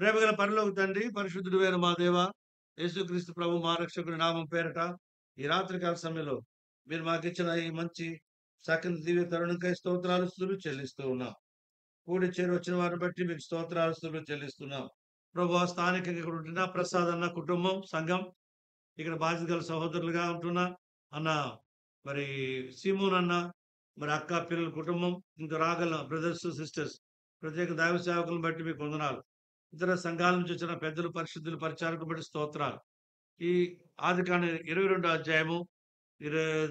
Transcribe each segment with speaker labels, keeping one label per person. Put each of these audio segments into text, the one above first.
Speaker 1: ప్రేమగల పరలోక తండ్రి, పరిశుద్ధుడైన మా దేవ, యేసుక్రీస్తు ప్రభు మా రక్షకుడి నామం పేరట ఈ రాత్రికాల సమయంలో మీరు మాకిచ్చిన ఈ మంచి చక్కని దివ్య తరుణంకై స్తోత్రాలు స్తుతులు చెల్లిస్తూ ఉన్నాం. కూడి చేరి వచ్చిన వారిని బట్టి మీకు స్తోత్రాలు స్తుతులు చెల్లిస్తున్నాం. ప్రభు స్థానికంగా ఇక్కడ ఉంటున్న ప్రసాద్ అన్న కుటుంబం, సంఘం, ఇక్కడ బాధ్యత గల సహోదరులుగా ఉంటున్న అన్న మరి సీమోన్ అన్న, మరి అక్క పిల్లల కుటుంబం, ఇంకా రాగల బ్రదర్స్ సిస్టర్స్, ప్రత్యేక దైవ సేవకులను బట్టి మీకు వందనాలు. ఇతర సంఘాల నుంచి వచ్చిన పెద్దలు, పరిశుద్ధులు, పరిచారకు బట్టి స్తోత్రాలు. ఈ ఆదికాండ 22 అధ్యాయము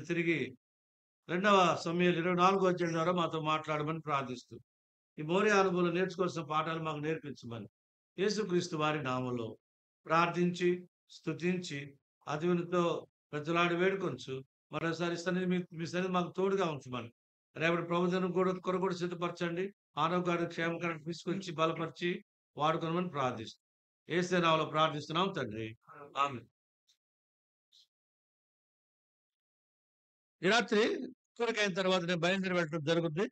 Speaker 1: తిరిగి 2వ సమూయేలు 24 అధ్యాయం ద్వారా మాతో మాట్లాడమని ప్రార్థిస్తూ ఈ మోరియా అనుభవం నేర్చుకోవాల్సిన పాఠాలు మాకు నేర్పించమని యేసుక్రీస్తు వారి నామంలో ప్రార్థించి స్తుతించి అతివినితో ప్రజలాడి వేడుకొంచు మరోసారి మీ సన్నిధి మాకు తోడుగా ఉంచమని రేపటి ప్రభుత్వం కొరకు సిద్ధపరచండి. ఆరోగ్యాన్ని క్షేమకరం తీసుకొచ్చి బలపరిచి వాడుకోమని ప్రార్థిస్తాం. యేసు నామములో ప్రార్థిస్తున్నాం తండ్రి, ఆమేన్. ఈ రాత్రి కొరకైన తర్వాత నేను బయలుదేరి వెళ్ళడం జరుగుతుంది.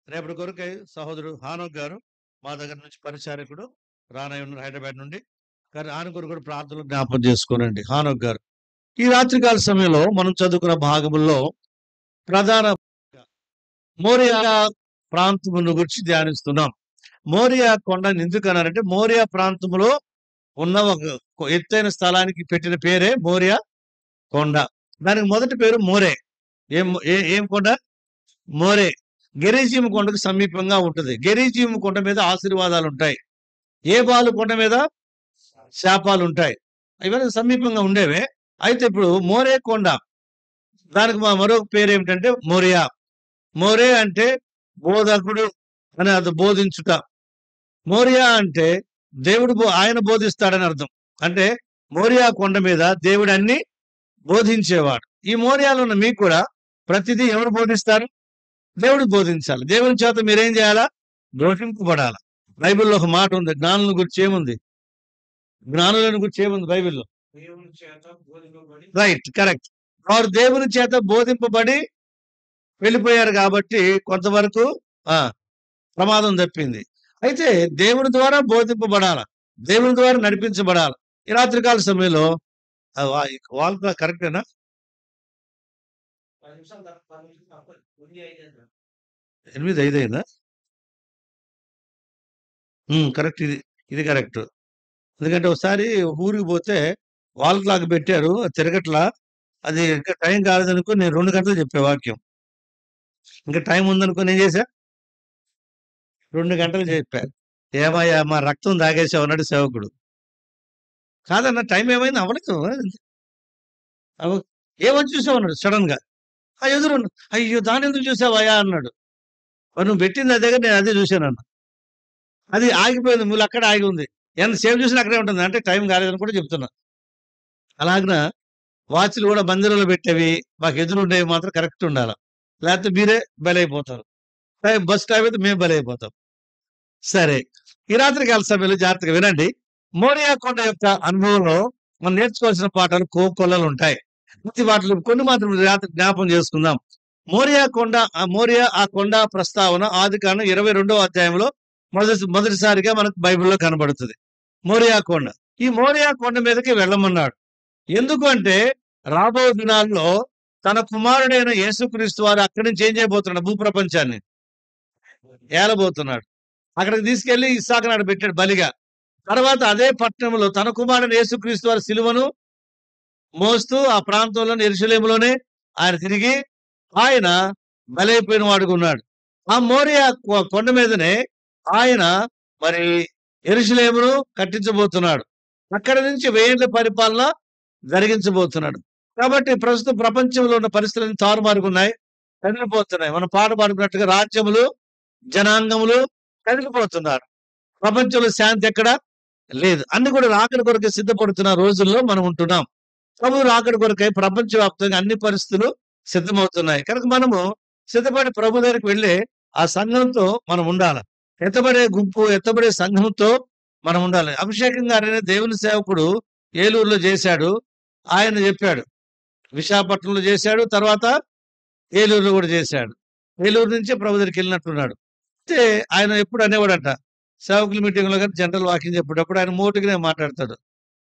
Speaker 1: రేపటి కొరకై సహోదరుడు హానోక్ గారు మా దగ్గర నుంచి పరిచారకుడు రానయ్య ఉన్నారు హైదరాబాద్ నుండి. కానీ ఆయన కొరకు కూడా ప్రార్థనలు జ్ఞాపకం చేసుకోనండి హానోక్ గారు. ఈ రాత్రికాల సమయంలో మనం చదువుకున్న భాగముల్లో ప్రధాన మోరియా ప్రాంతమును గురించి ధ్యానిస్తున్నాం. మోరియా కొండని ఎందుకు అన్నారంటే మోరియా ప్రాంతంలో ఉన్న ఒక ఎత్తైన స్థలానికి పెట్టిన పేరే మోరియా కొండ. దానికి మొదటి పేరు మోరే. ఏం కొండ? మోరే. గెరిజీము కొండకు సమీపంగా ఉంటుంది. గెరిజీము కొండ మీద ఆశీర్వాదాలు ఉంటాయి. ఏబాలు కొండ మీద శాపాలు ఉంటాయి. ఇవన్నీ సమీపంగా ఉండేవే. అయితే ఇప్పుడు మోరే కొండ, దానికి మరొక పేరు ఏమిటంటే మోరియా. మోరే అంటే బోధకుడు అని అది బోధించుట. మోరియా అంటే దేవుడు ఆయన బోధిస్తాడని అర్థం. అంటే మోరియా కొండ మీద దేవుడు అన్ని బోధించేవాడు. ఈ మోరియాలో ఉన్న మీకు కూడా ప్రతిదీ ఎవరు బోధిస్తారు? దేవుడు బోధించాలి. దేవుని చేత మీరేం చేయాలా? బోధింపబడాలి. బైబిల్లో ఒక మాట ఉంది, జ్ఞానుల గురించి ఏముంది? జ్ఞానులను గురించి ఏముంది బైబిల్లో? Right, correct. వారు దేవుని చేత బోధింపబడి వెళ్ళిపోయారు కాబట్టి కొంతవరకు ప్రమాదం తప్పింది. అయితే దేవుని ద్వారా బోధింపబడాల, దేవుని ద్వారా నడిపించబడాలి. ఈ రాత్రికాల సమయంలో వాళ్ళు కరెక్టేనా? 8:05 అయిందా? కరెక్ట్. ఇది కరెక్ట్. ఎందుకంటే ఒకసారి ఊరికి పోతే వాల్ క్లాక్ పెట్టారు, తిరగట్లా. అది ఇంకా టైం కాలేదనుకో నేను 2 గంటలు చెప్పే వాక్యం. ఇంకా టైం ఉందనుకో నేను చేశా 2 గంటలు చెప్పా. ఏమయ్యా మా రక్తం తాగేసావు అన్నాడు సేవకుడు. కాదన్న టైం ఏమైంది అవ్వలేదు. ఏమని చూసావు అన్నాడు సడన్ గా. ఎదురు అయ్యో దాని ఎందుకు చూసావయ్యా అన్నాడు. నువ్వు పెట్టింది అదే, నేను అదే చూశాను అన్న. అది ఆగిపోయింది, ముళ్ళు అక్కడ ఆగి ఉంది. ఎంత సేవ్ చూసినా అక్కడే ఉంటుంది. అంటే టైం కాలేదని కూడా చెప్తున్నా. అలాగన వాచ్లు కూడా మందిరంలో పెట్టేవి మాకు ఎదురుండేవి మాత్రం కరెక్ట్ ఉండాలి. లేకపోతే మీరే బలైపోతారు. బస్ టైం అయితే మేము బలైపోతాం. సరే, ఈ రాత్రికాల సమయంలో జాగ్రత్తగా వినండి. మోరియా కొండ యొక్క అనుభవంలో మనం నేర్చుకోవాల్సిన పాఠాలు కోకొల్లలు ఉంటాయి. ప్రతి వాటిలో కొన్ని మాత్రం రాత్రి జ్ఞాపం చేసుకుందాం. మోరియా కొండ, ఆ కొండ ప్రస్తావన ఆదికాండం 22వ అధ్యాయంలో మొదటిసారిగా మనకు బైబిల్లో కనబడుతుంది. మోరియా కొండ. ఈ మోరియా కొండ మీదకి వెళ్ళమన్నాడు. ఎందుకు అంటే రాబో దినాల్లో తన కుమారుడైన యేసుక్రీస్తు వారు అక్కడి నుంచి ఏం చేయబోతున్నాడు? భూప్రపంచాన్ని ఏలబోతున్నాడు. అక్కడికి తీసుకెళ్లి ఇస్సాకు నాడు పెట్టాడు బలిగా. తర్వాత అదే పట్టణంలో తన కుమారుడైన యేసుక్రీస్తు వారి సిలువను మోస్తూ ఆ ప్రాంతంలో యెరూషలేములోనే ఆయన తిరిగి ఆయన బలైపోయిన వాడుగా ఉన్నాడు. ఆ మోరియా కొండ మీదనే ఆయన మరి యెరూషలేమును కట్టించబోతున్నాడు. అక్కడ నుంచి 1000 ఏళ్ల పరిపాలన జరిగించబోతున్నాడు. కాబట్టి ప్రస్తుతం ప్రపంచంలో ఉన్న పరిస్థితులు తారుమారుగున్నాయి, కదిలిపోతున్నాయి. మనం పాట పాడుకున్నట్టుగా రాజ్యములు, జనాంగములు కదిలిపోతున్నారు. ప్రపంచంలో శాంతి ఎక్కడ లేదు. అన్ని కూడా రాకడ కొరకే సిద్ధపడుతున్న రోజుల్లో మనం ఉంటున్నాం. ప్రభు రాకడ కొరకై ప్రపంచవ్యాప్తంగా అన్ని పరిస్థితులు సిద్ధమవుతున్నాయి. కనుక మనము సిద్ధపడి ప్రభు దగ్గరికి వెళ్ళి ఆ సంఘంతో మనం ఉండాలి. ఎత్తబడే గుంపు, ఎత్తబడే సంఘంతో మనం ఉండాలి. అభిషేకం గారనే దేవుని సేవకుడు ఏలూరులో చేశాడు. ఆయన చెప్పాడు, విశాఖపట్నంలో చేశాడు, తర్వాత ఏలూరులో కూడా చేశాడు. ఏలూరు నుంచి ప్రభు దగ్గరికి వెళ్ళినట్టున్నాడు. అయితే ఆయన ఎప్పుడు అనేవాడంట, సేవకుల మీటింగ్‌లో గాని జనరల్ వాక్యం చెప్పేటప్పుడు ఆయన మోటుగానే మాట్లాడతాడు.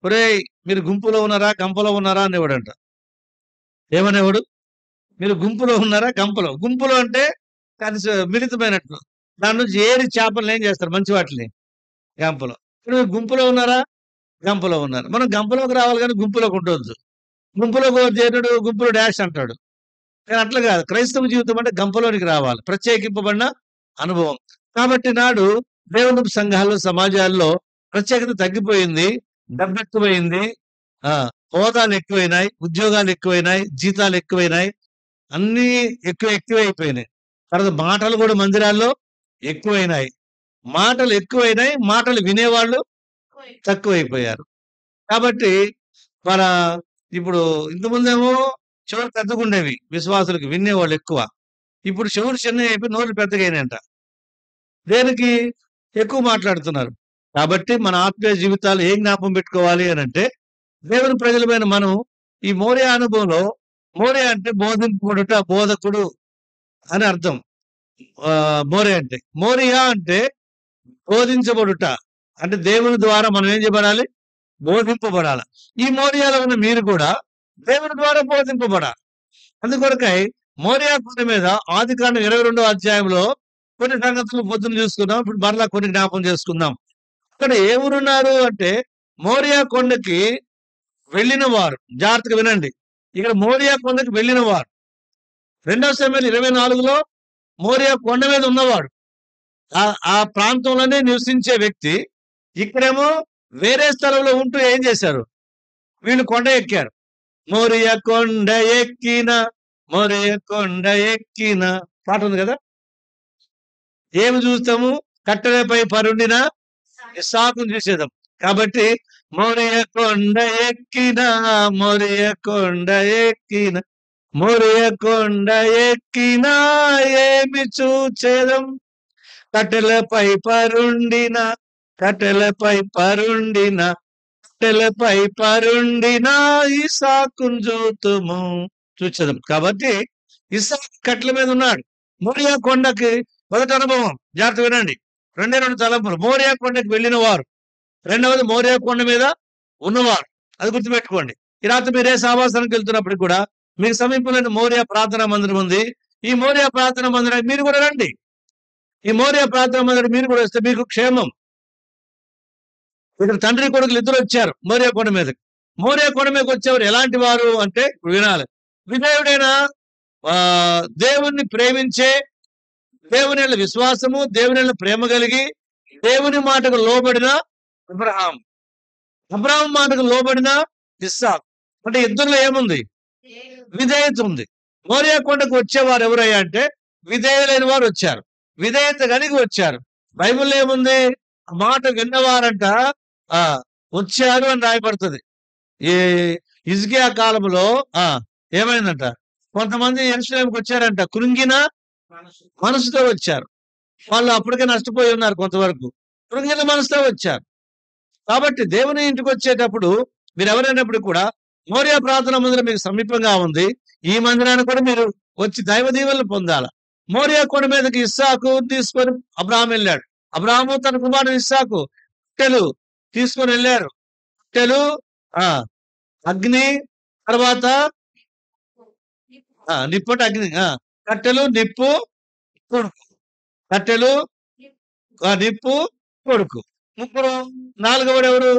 Speaker 1: "ఒరేయ్! మీరు గుంపులో ఉన్నారా? గంపలో ఉన్నారా?" అనేవాడంట. ఏమనేవాడు? "మీరు గుంపులో ఉన్నారా? గంపలో." గుంపులో అంటే మిళితమైనట్లు. దాని నుంచి ఏరి చేపల్ని ఏం చేస్తారు మంచి వాటిలిని? గంపలో. ఇప్పుడు మీరు గుంపులో ఉన్నారా? గంపలో ఉన్నారు. మనం గంపలోకి రావాలి గానీ గుంపులోకి ఉండొద్దు. గుంపులోకి చేరుడు గుంపులో డాష్ అంటాడు. కానీ అట్లా కాదు. క్రైస్తవ జీవితం అంటే గంపలోనికి రావాలి. ప్రత్యేకింపబడిన అనుభవం. కాబట్టి నాడు దేవుని సంఘాల్లో, సమాజాల్లో ప్రత్యేకత తగ్గిపోయింది. డబ్బెక్కువైంది. ఆ! హోదాలెక్కువైనాయి. ఉద్యోగాలెక్కువైనాయి. జీతాలెక్కువైనాయి. అన్నీ ఎక్కువైపోయినాయి. తర్వాత మాటలు గూడా మందిరాల్లో ఎక్కువైనాయి. మాటలు ఎక్కువైనాయి. మాటలు వినేవాళ్ళు తక్కువైపోయారు. కాబట్టి మన ఇప్పుడు ఇంతకుముందేమో చెవులు పెద్దగుండేవి విశ్వాసులకి వినేవాళ్ళెక్కువ. ఇప్పుడు చెవులు చిన్నగయిపోయి నోళ్ళు పెద్దగయినాయంట. దేనికి? ఎక్కువ మాట్లాడుతున్నారు. కాబట్టి మన ఆత్మీయ జీవితాలు ఏం జ్ఞాపకం పెట్టుకోవాలి అనంటే, దేవుని ప్రజలమైన మనం ఈ మోరియా అనుభవంలో మోరియా అంటే బోధింపబడుట, బోధకుడు అని అర్థం. మోరియా అంటే. మోరియా అంటే బోధించబడుట. అంటే దేవుని ద్వారా మనం ఏం చేయబడాలి? బోధింపబడాల. ఈ మోరియాలో ఉన్న మీరు కూడా దేవుని ద్వారా బోధింపబడాలి. అందుకొరకై మోరియా కొండ మీద ఆదికాండం 22వ అధ్యాయంలో కొన్ని సంగతులు పొద్దున చూసుకున్నాం. ఇప్పుడు మరలా కొన్ని జ్ఞాపకం చేసుకుందాం. అక్కడ ఎవరున్నారు అంటే మోరియా కొండకి వెళ్ళిన వారు. జాగ్రత్తగా వినండి. ఇక్కడ మోరియా కొండకి వెళ్ళిన వారు. 2 సమూయేలు 24లో మోరియా కొండ మీద ఉన్నవాడు. ఆ ప్రాంతంలోనే నివసించే వ్యక్తి. ఇక్కడేమో వేరే స్థలంలో ఉంటూ ఏం చేశారు? వీళ్ళు కొండ ఎక్కారు. మోరియ కొండ ఎక్కిన, మోరియ కొండ ఎక్కిన పాట ఉంది కదా! ఏమి చూస్తాము? కట్టెలపై పరుండిన ఇస్సాకును చూసేదాం. కాబట్టి మోరియ కొండ ఎక్కిన, మోరియ కొండ ఎక్కిన, మోరియ కొండ ఎక్కిన ఏమి చూచేదం? కట్టెలపై పరుండిన, కట్టెలపై పరుండిన, కట్టెలపై పరుండిన ఇస్సాకును చూతుము. చూచెదం. కాబట్టి ఇస్సాకు కట్టెల మీద ఉన్నాడు. మోరియా కొండకి మొదటి అనుభవం. జాగ్రత్తగా వినండి. 2 తలంపులు. మోరియా కొండకి వెళ్ళిన వారు. రెండవది మోరియా కొండ మీద ఉన్నవారు. అది గుర్తుపెట్టుకోండి. ఈ రాత్రి మీరు ఏ సావాసానికి వెళ్తున్నప్పటికి కూడా మీకు సమీపంలోని మోరియా ప్రార్థనా మందిరం ఉంది. ఈ మోరియా ప్రార్థనా మందిరానికి మీరు కూడా రండి. ఈ మోరియా ప్రార్థనా మందిరానికి మీరు కూడా వస్తే మీకు క్షేమం. ఇక్కడ తండ్రి కొడుకులు ఇద్దరు వచ్చారు మోరియా కొండ మీదకి. మోరియా కొండ మీదకి వచ్చేవారు ఎలాంటి వారు అంటే వినాలి. విధేయుడైన దేవుణ్ణి ప్రేమించే, దేవుని యందు విశ్వాసము, దేవుని యందు ప్రేమ కలిగి, దేవుని మాటకు లోబడిన అబ్రహాం. అబ్రహాం మాటకు లోబడిన ఇస్సాకు. అంటే ఇద్దరిలో ఏముంది? విధేయత ఉంది. మోరియా కొండకు వచ్చేవారు ఎవరయ్యా అంటే విధేయులైన వారు వచ్చారు. విధేయత కలిగి వచ్చారు. బైబిల్లో ఏముంది? మాట విన్నవారంట వచ్చారు అని రాయబడుతుంది. ఈ హిజ్కియా కాలంలో ఏమైందంట? కొంతమంది యెరూషలేముకి వచ్చారంట. కృంగిన మనసుతో వచ్చారు. వాళ్ళు అప్పటికే నష్టపోయి ఉన్నారు కొంతవరకు. కృంగిన మనసుతో వచ్చారు. కాబట్టి దేవుని ఇంటికి వచ్చేటప్పుడు మీరు ఎవరైనప్పుడు కూడా మోరియా ప్రార్థనా మందిరం మీకు సమీపంగా ఉంది. ఈ మందిరాన్ని కూడా మీరు వచ్చి దైవ దీవెనలు పొందాల. మోరియా కొండ మీదకి ఇస్సాకు తీసుకొని అబ్రహాం వెళ్ళాడు. అబ్రహాము తన కుమారుడు ఇస్సాకు కట్టెలు తీసుకొని వెళ్ళారు. కట్టెలు, అగ్ని, తర్వాత నిప్పటి అగ్ని, కట్టెలు, నిప్పు, కొడుకు. కట్టెలు, నిప్పు, కొడుకు. ముగ్గురు. నాలుగవడు ఎవరు?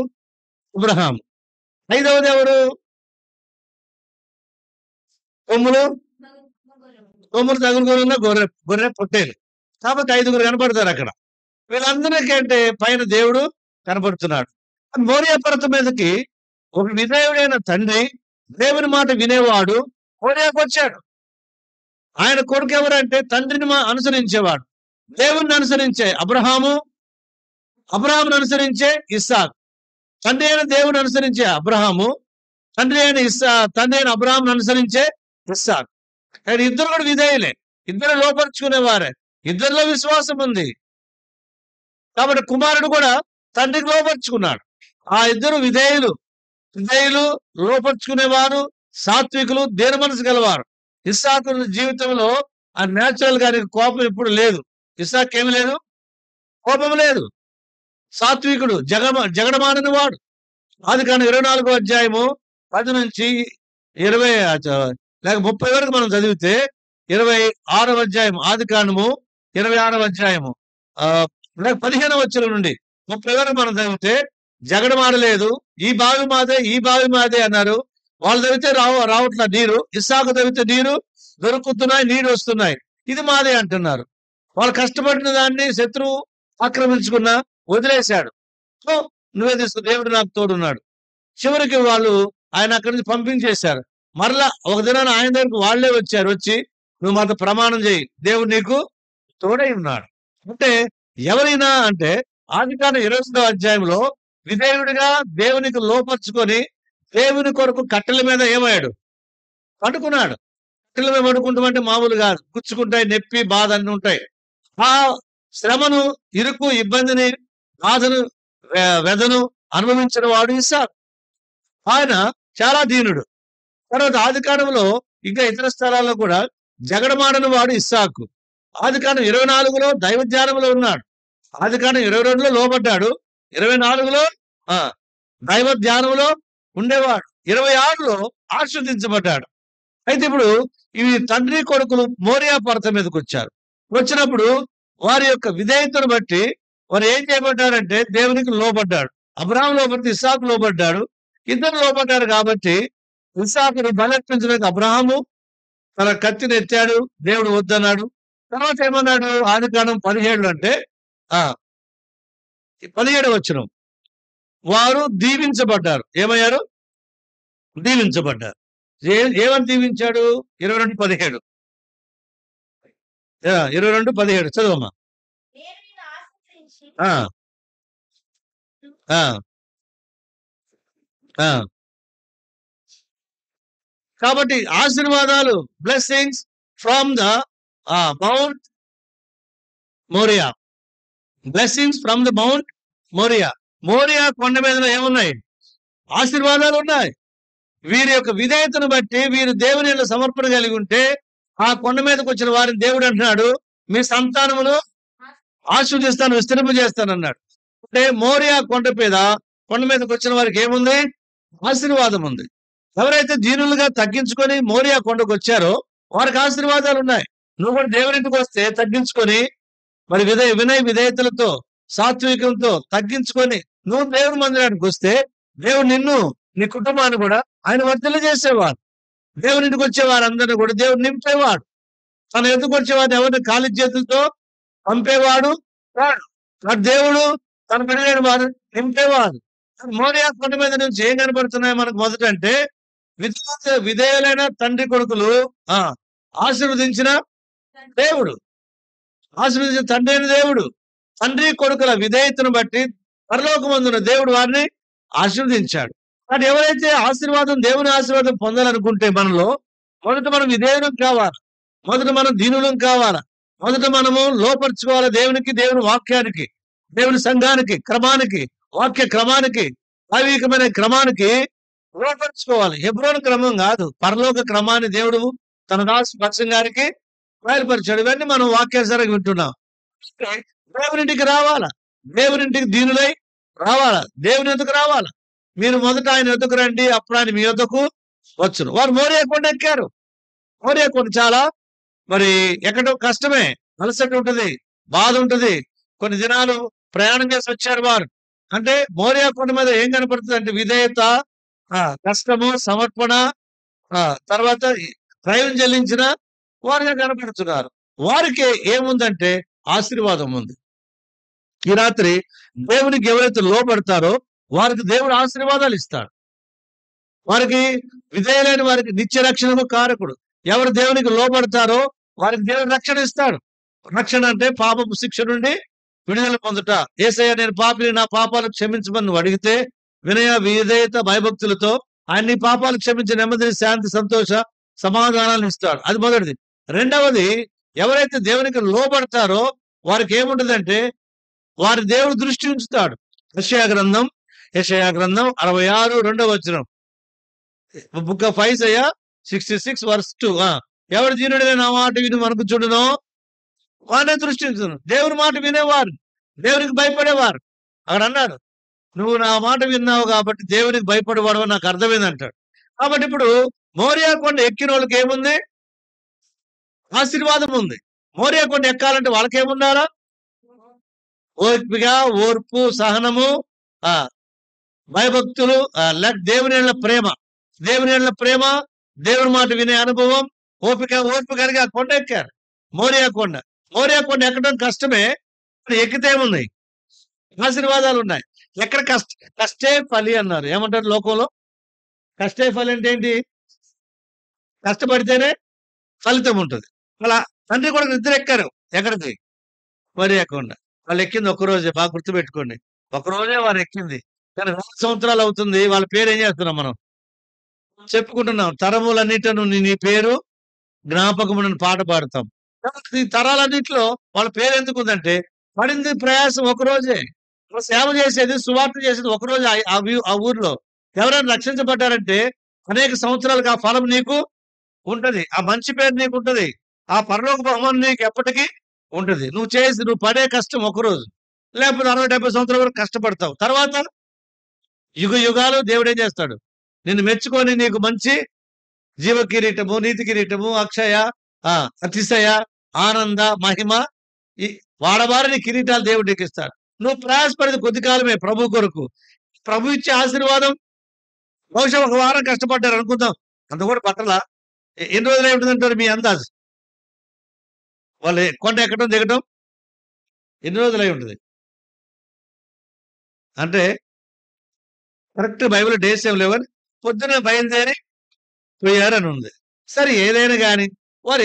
Speaker 1: అబ్రహాం. ఐదవది ఎవరు? కొమ్ములు తగులుకొని గొర్రె పొట్టేలు. కాబట్టి 5గురు కనపడతారు అక్కడ. వీళ్ళందరికంటే పైన దేవుడు కనపడుతున్నాడు. మోరియా పర్వతం మీదకి ఒక విధేయుడైన తండ్రి, దేవుని మాట వినేవాడు మోరియాకు వచ్చాడు. ఆయన కొడుకు ఎవరంటే తండ్రిని అనుసరించేవాడు. దేవుణ్ణి అనుసరించే అబ్రహామును అనుసరించే ఇస్సాకు. తండ్రి అయిన దేవుని అనుసరించే అబ్రహాము, తండ్రి అయిన అబ్రహామును అనుసరించే ఇస్సాకు. కానీ ఇద్దరు కూడా విధేయులే. ఇద్దరు లోపరుచుకునేవారే. ఇద్దరిలో విశ్వాసం ఉంది. కాబట్టి కుమారుడు కూడా తండ్రికి లోపరుచుకున్నాడు. ఆ ఇద్దరు విధేయులు, లోపరుచుకునేవారు, సాత్వికులు, దీన మనసు గలవారు. ఇస్సాకు జీవితంలో న్యాచురల్ గా కోపం ఎప్పుడు లేదు. ఇస్సాకు ఏమి లేదు? కోపం లేదు. సాత్వికుడు, జగడమానని వాడు. ఆదికాండం 24వ అధ్యాయము 10 నుంచి 20 లేక 30 వరకు మనం చదివితే 26వ అధ్యాయం ఆదికాండము 26వ అధ్యాయము లేక 15వ వచనం నుండి 30 వరకు మనం చదివితే జగడమాడలేదు. ఈ బావి మాదే, ఈ బావి మాదే అన్నారు. వాళ్ళు తవ్వితే రావట్ల నీరు, ఇస్సాకు తవ్వితే నీరు దొరుకుతున్నాయి, నీరు వస్తున్నాయి, ఇది మాదే అంటున్నారు. వాళ్ళు కష్టపడిన దాన్ని శత్రువు ఆక్రమించుకున్నా వదిలేశాడు. సో నువ్వే తీసుకో, దేవుడు నాకు తోడున్నాడు. చివరికి వాళ్ళు ఆయన అక్కడి నుంచి పంపించేశారు. మరలా ఒక దినాన ఆయన దగ్గరకు వాళ్ళే వచ్చారు. వచ్చి నువ్వు మాతో ప్రమాణం చేయి, దేవుడు నీకు తోడై ఉన్నాడు. అంటే ఎవరైనా అంటే ఆదికాండం 28వ అధ్యాయంలో విధేయుడిగా దేవునికి లోపరుచుకొని దేవుని కొరకు కట్టెల మీద ఏమయ్యాడు, పడుకున్నాడు. కట్టెల మీద పడుకుంటామంటే మామూలు కాదు, గుచ్చుకుంటాయి, నొప్పి, బాధ అన్ని ఉంటాయి. ఆ శ్రమను, ఇరుకు, ఇబ్బందిని, బాధను, వెదను అనుభవించిన వాడు ఇస్సాకు. ఆయన చాలా దీనుడు. తర్వాత ఆదికాండంలో ఇంకా ఇతర స్థలాల్లో కూడా జగడమాడని వాడు ఇస్సాకు. ఆదికాండం 24లో దైవ ధ్యానంలో ఉన్నాడు. ఆదికాండం 22లో లోబడ్డాడు. 24లో దైవ ధ్యానంలో ఉండేవాడు. 26లో ఆశీర్వదించబడ్డాడు. అయితే ఇప్పుడు ఇవి తండ్రి కొడుకులు మోరియా పర్వతం మీదకి వచ్చారు. వచ్చినప్పుడు వారి యొక్క విధేయతను బట్టి వారు ఏం చేయబడ్డారంటే దేవునికి లోబడ్డాడు. అబ్రహాం లోబడితే ఇస్సాకు లోబడ్డాడు. ఇద్దరు లోబడ్డారు కాబట్టి ఇస్సాకుని బలర్పించడానికి అబ్రహాము తన కత్తిని ఎత్తాడు, దేవుడు వద్దన్నాడు. తర్వాత ఏమన్నాడు ఆదికాండం 17 అంటే 17వ వచనం, వారు దీవించబడ్డారు. ఏమయ్యారు? దీవించబడ్డారు. ఏమని దీవించాడు? 22:17 22:17 చదవమ్మా. కాబట్టి ఆశీర్వాదాలు, blessings from the Mount Moriah. Blessings from the Mount Moriah. Moriah కొండ మీద ఏమున్నాయి? ఆశీర్వాదాలు ఉన్నాయి. వీరి యొక్క విధేయతను బట్టి వీరు దేవుని యొక్క సమర్పణ కలిగి ఉంటే ఆ కొండ మీదకి వచ్చిన వారిని దేవుడు అంటున్నాడు, మీ సంతానమును ఆశీర్వదిస్తాను, విస్తరింపజేస్తాను అన్నాడు. అంటే మోరియా కొండ మీదకి వచ్చిన వారికి ఏముంది? ఆశీర్వాదం ఉంది. ఎవరైతే దీనులుగా తగ్గించుకొని మోరియా కొండకు వచ్చారో వారికి ఆశీర్వాదాలు ఉన్నాయి. నువ్వు కూడా దేవుడింటికి వస్తే తగ్గించుకొని మరి వినయ విధేయతలతో సాత్వికంతో తగ్గించుకొని నువ్వు దేవుని మందిరానికి వస్తే దేవుడు నిన్ను, నీ కుటుంబాన్ని కూడా ఆయన వర్ధల చేసేవాడు. దేవునింటికి వచ్చే వారందరినీ కూడా దేవుడు నింపేవాడు. తన ఎదుకు వచ్చేవాడిని ఎవరిని ఖాళీ చేతులతో పంపేవాడు వాడు. దేవుడు తన బిడ్డలైన వారు నింపేవాడు. మోరియా కొండ మీద నుంచి ఏం కనబడుతున్నాయి మనకు? మొదట అంటే విధేయులైన తండ్రి కొడుకులు ఆశీర్వదించిన దేవుడు, ఆశీర్వదించిన తండ్రి అయిన దేవుడు, తండ్రి కొడుకుల విధేయతను బట్టి పరలోకమందున దేవుడు వారిని ఆశీర్వదించాడు. కానీ ఎవరైతే ఆశీర్వాదం, దేవుని ఆశీర్వాదం పొందాలనుకుంటే మనలో మొదట మనం విధేయులం కావాలి, మొదట మనం దీనులం కావాలా, మొదట మనము లోపరుచుకోవాలి దేవునికి, దేవుని వాక్యానికి, దేవుని సంఘానికి, క్రమానికి, వాక్య క్రమానికి, దైవికమైన క్రమానికి లోపరుచుకోవాలి. హెబ్రోను క్రమం కాదు, పరలోక క్రమాన్ని దేవుడు తన దాసు పక్షం గారికి బయలుపరిచాడు. ఇవన్నీ మనం వాక్యానుసారంగా వింటున్నాం. దేవునింటికి రావాలా, దేవునింటికి దీనులై రావాలా, దేవుని ఎదుకు రావాలా. మీరు మొదట ఆయన ఎదుకు రండి, అప్పుడు ఆయన మీ యొద్దకు వచ్చును. వారు మోరియా కొండ ఎక్కారు. మోరియా కొండ చాలా మరి ఎక్కడో కష్టమే, అలసట ఉంటది, బాధ ఉంటది. కొన్ని దినాలు ప్రయాణం చేసి వచ్చారు వారు. అంటే మోరియా కొండ మీద ఏం కనపడుతుంది అంటే విధేయత, కష్టము, సమర్పణ, తర్వాత క్రయం చెల్లించిన వారిగా కనపడుతున్నారు. వారికి ఏముందంటే ఆశీర్వాదం ఉంది. ఈ రాత్రి దేవునికి ఎవరైతే లోపడతారో వారికి దేవుడు ఆశీర్వాదాలు ఇస్తాడు. వారికి విధేయులైన వారికి నిత్య రక్షణకు కారకుడు. ఎవరు దేవునికి లోపడతారో వారికి దేవుడు రక్షణ ఇస్తాడు. రక్షణ అంటే పాపపు శిక్ష నుండి విడుదల పొందుట. యేసయ్య నేను పాపిని, నా పాపాలు క్షమించమని నువ్వు అడిగితే వినయ విధేయత భయభక్తులతో ఆయన నీ పాపాలు క్షమించి నెమ్మదిని, శాంతి, సంతోష, సమాధానాలను ఇస్తాడు. అది మొదటిది. రెండవది, ఎవరైతే దేవునికి లోబడతారో వారికి ఏముంటుందంటే వారి దేవుడు దృష్టి ఉంచుతాడు. యెషయా గ్రంథం 66:2 బుక్ ఆఫ్ ఐజయా 66:2. ఎవరు దీనుడిగా నా మాట విని మనకు చూడనో వారినే దృష్టి ఉంచును. దేవుని మాట వినేవారు, దేవునికి భయపడేవారు, అక్కడ అన్నాడు, నువ్వు నా మాట విన్నావు కాబట్టి దేవునికి భయపడేవాడు నాకు అర్థమైంది అంటాడు. కాబట్టి ఇప్పుడు మోరియా కొండ ఎక్కిన వాళ్ళకి ఏముంది? ఆశీర్వాదం ఉంది. మోరియా కొండ ఎక్కాలంటే వాళ్ళకేముండాలా? ఓపిక, ఓర్పు, సహనము, ఆ భయభక్తులు, దేవుని యెడల ప్రేమ, దేవుని యెడల ప్రేమ, దేవుని మాట వినే అనుభవం, ఓర్పు కలిగి ఆ కొండ ఎక్కారు. మోరియా కొండ. మోరియా కొండ ఎక్కడం కష్టమే. ఎక్కితే ఏముంది? ఆశీర్వాదాలు ఉన్నాయి. ఎక్కడ కష్టే ఫలి అన్నారు. ఏమంటారు లోకంలో? కష్టే ఫలి అంటే ఏంటి? కష్టపడితేనే ఫలితం ఉంటది. అలా తండ్రి కొడుకులు ఇద్దరు ఎక్కారు. ఎక్కడికి? మోరియా కొండ. వాళ్ళు ఎక్కింది ఒక్కరోజే, బాగా గుర్తుపెట్టుకోండి. ఒకరోజే వారు ఎక్కింది. కానీ 100 సంవత్సరాలు అవుతుంది. వాళ్ళ పేరు ఏం చేస్తున్నాం మనం? చెప్పుకుంటున్నాం. తరములన్నిటను నీ పేరు జ్ఞాపకమునని పాట పాడతాం. కాబట్టి ఈ తరాలన్నిట్లో వాళ్ళ పేరు ఎందుకుందంటే, పడింది ప్రయాసం ఒకరోజే. సేవ చేసేది, సువార్త చేసేది ఒకరోజు ఆ ఊర్లో. ఎవరైనా రక్షించబడ్డారంటే అనేక సంవత్సరాలుగా ఆ ఫలం నీకు ఉంటది. ఆ మంచి పేరు నీకుంటది. ఆ పరలోక బహుమానం నీకు ఎప్పటికీ ఉంటది. నువ్వు పడే కష్టం ఒకరోజు. లేకపోతే 60, 70 సంవత్సరాల వరకు కష్టపడతావు. తర్వాత యుగాలు దేవుడేం చేస్తాడు? నిన్ను మెచ్చుకొని నీకు మంచి జీవ కిరీటము, నీతి కిరీటము, అక్షయ, అతిశయ, ఆనంద, మహిమ, ఈ వాడవారిని కిరీటాలు దేవుడు నీకు ఇస్తాడు. నువ్వు ప్రయాసపడేది కొద్ది కాలమే ప్రభు కొరకు. ప్రభు ఇచ్చే ఆశీర్వాదం బహుశా ఒక వారం కష్టపడ్డారు అనుకుందాం. అంత కూడా పట్టలా. ఎన్ని రోజులు అయి ఉంటుందంటారు మీ అందాజు? వాళ్ళు కొండ ఎక్కడం దిగటం ఎన్ని రోజులు అయి ఉంటుంది? అంటే కరెక్ట్ బైబిల్ డేస్ ఏం లేవని పొద్దున బయలుదేరి పోయారు అని ఉంది. సరే ఏదైనా కానీ వారు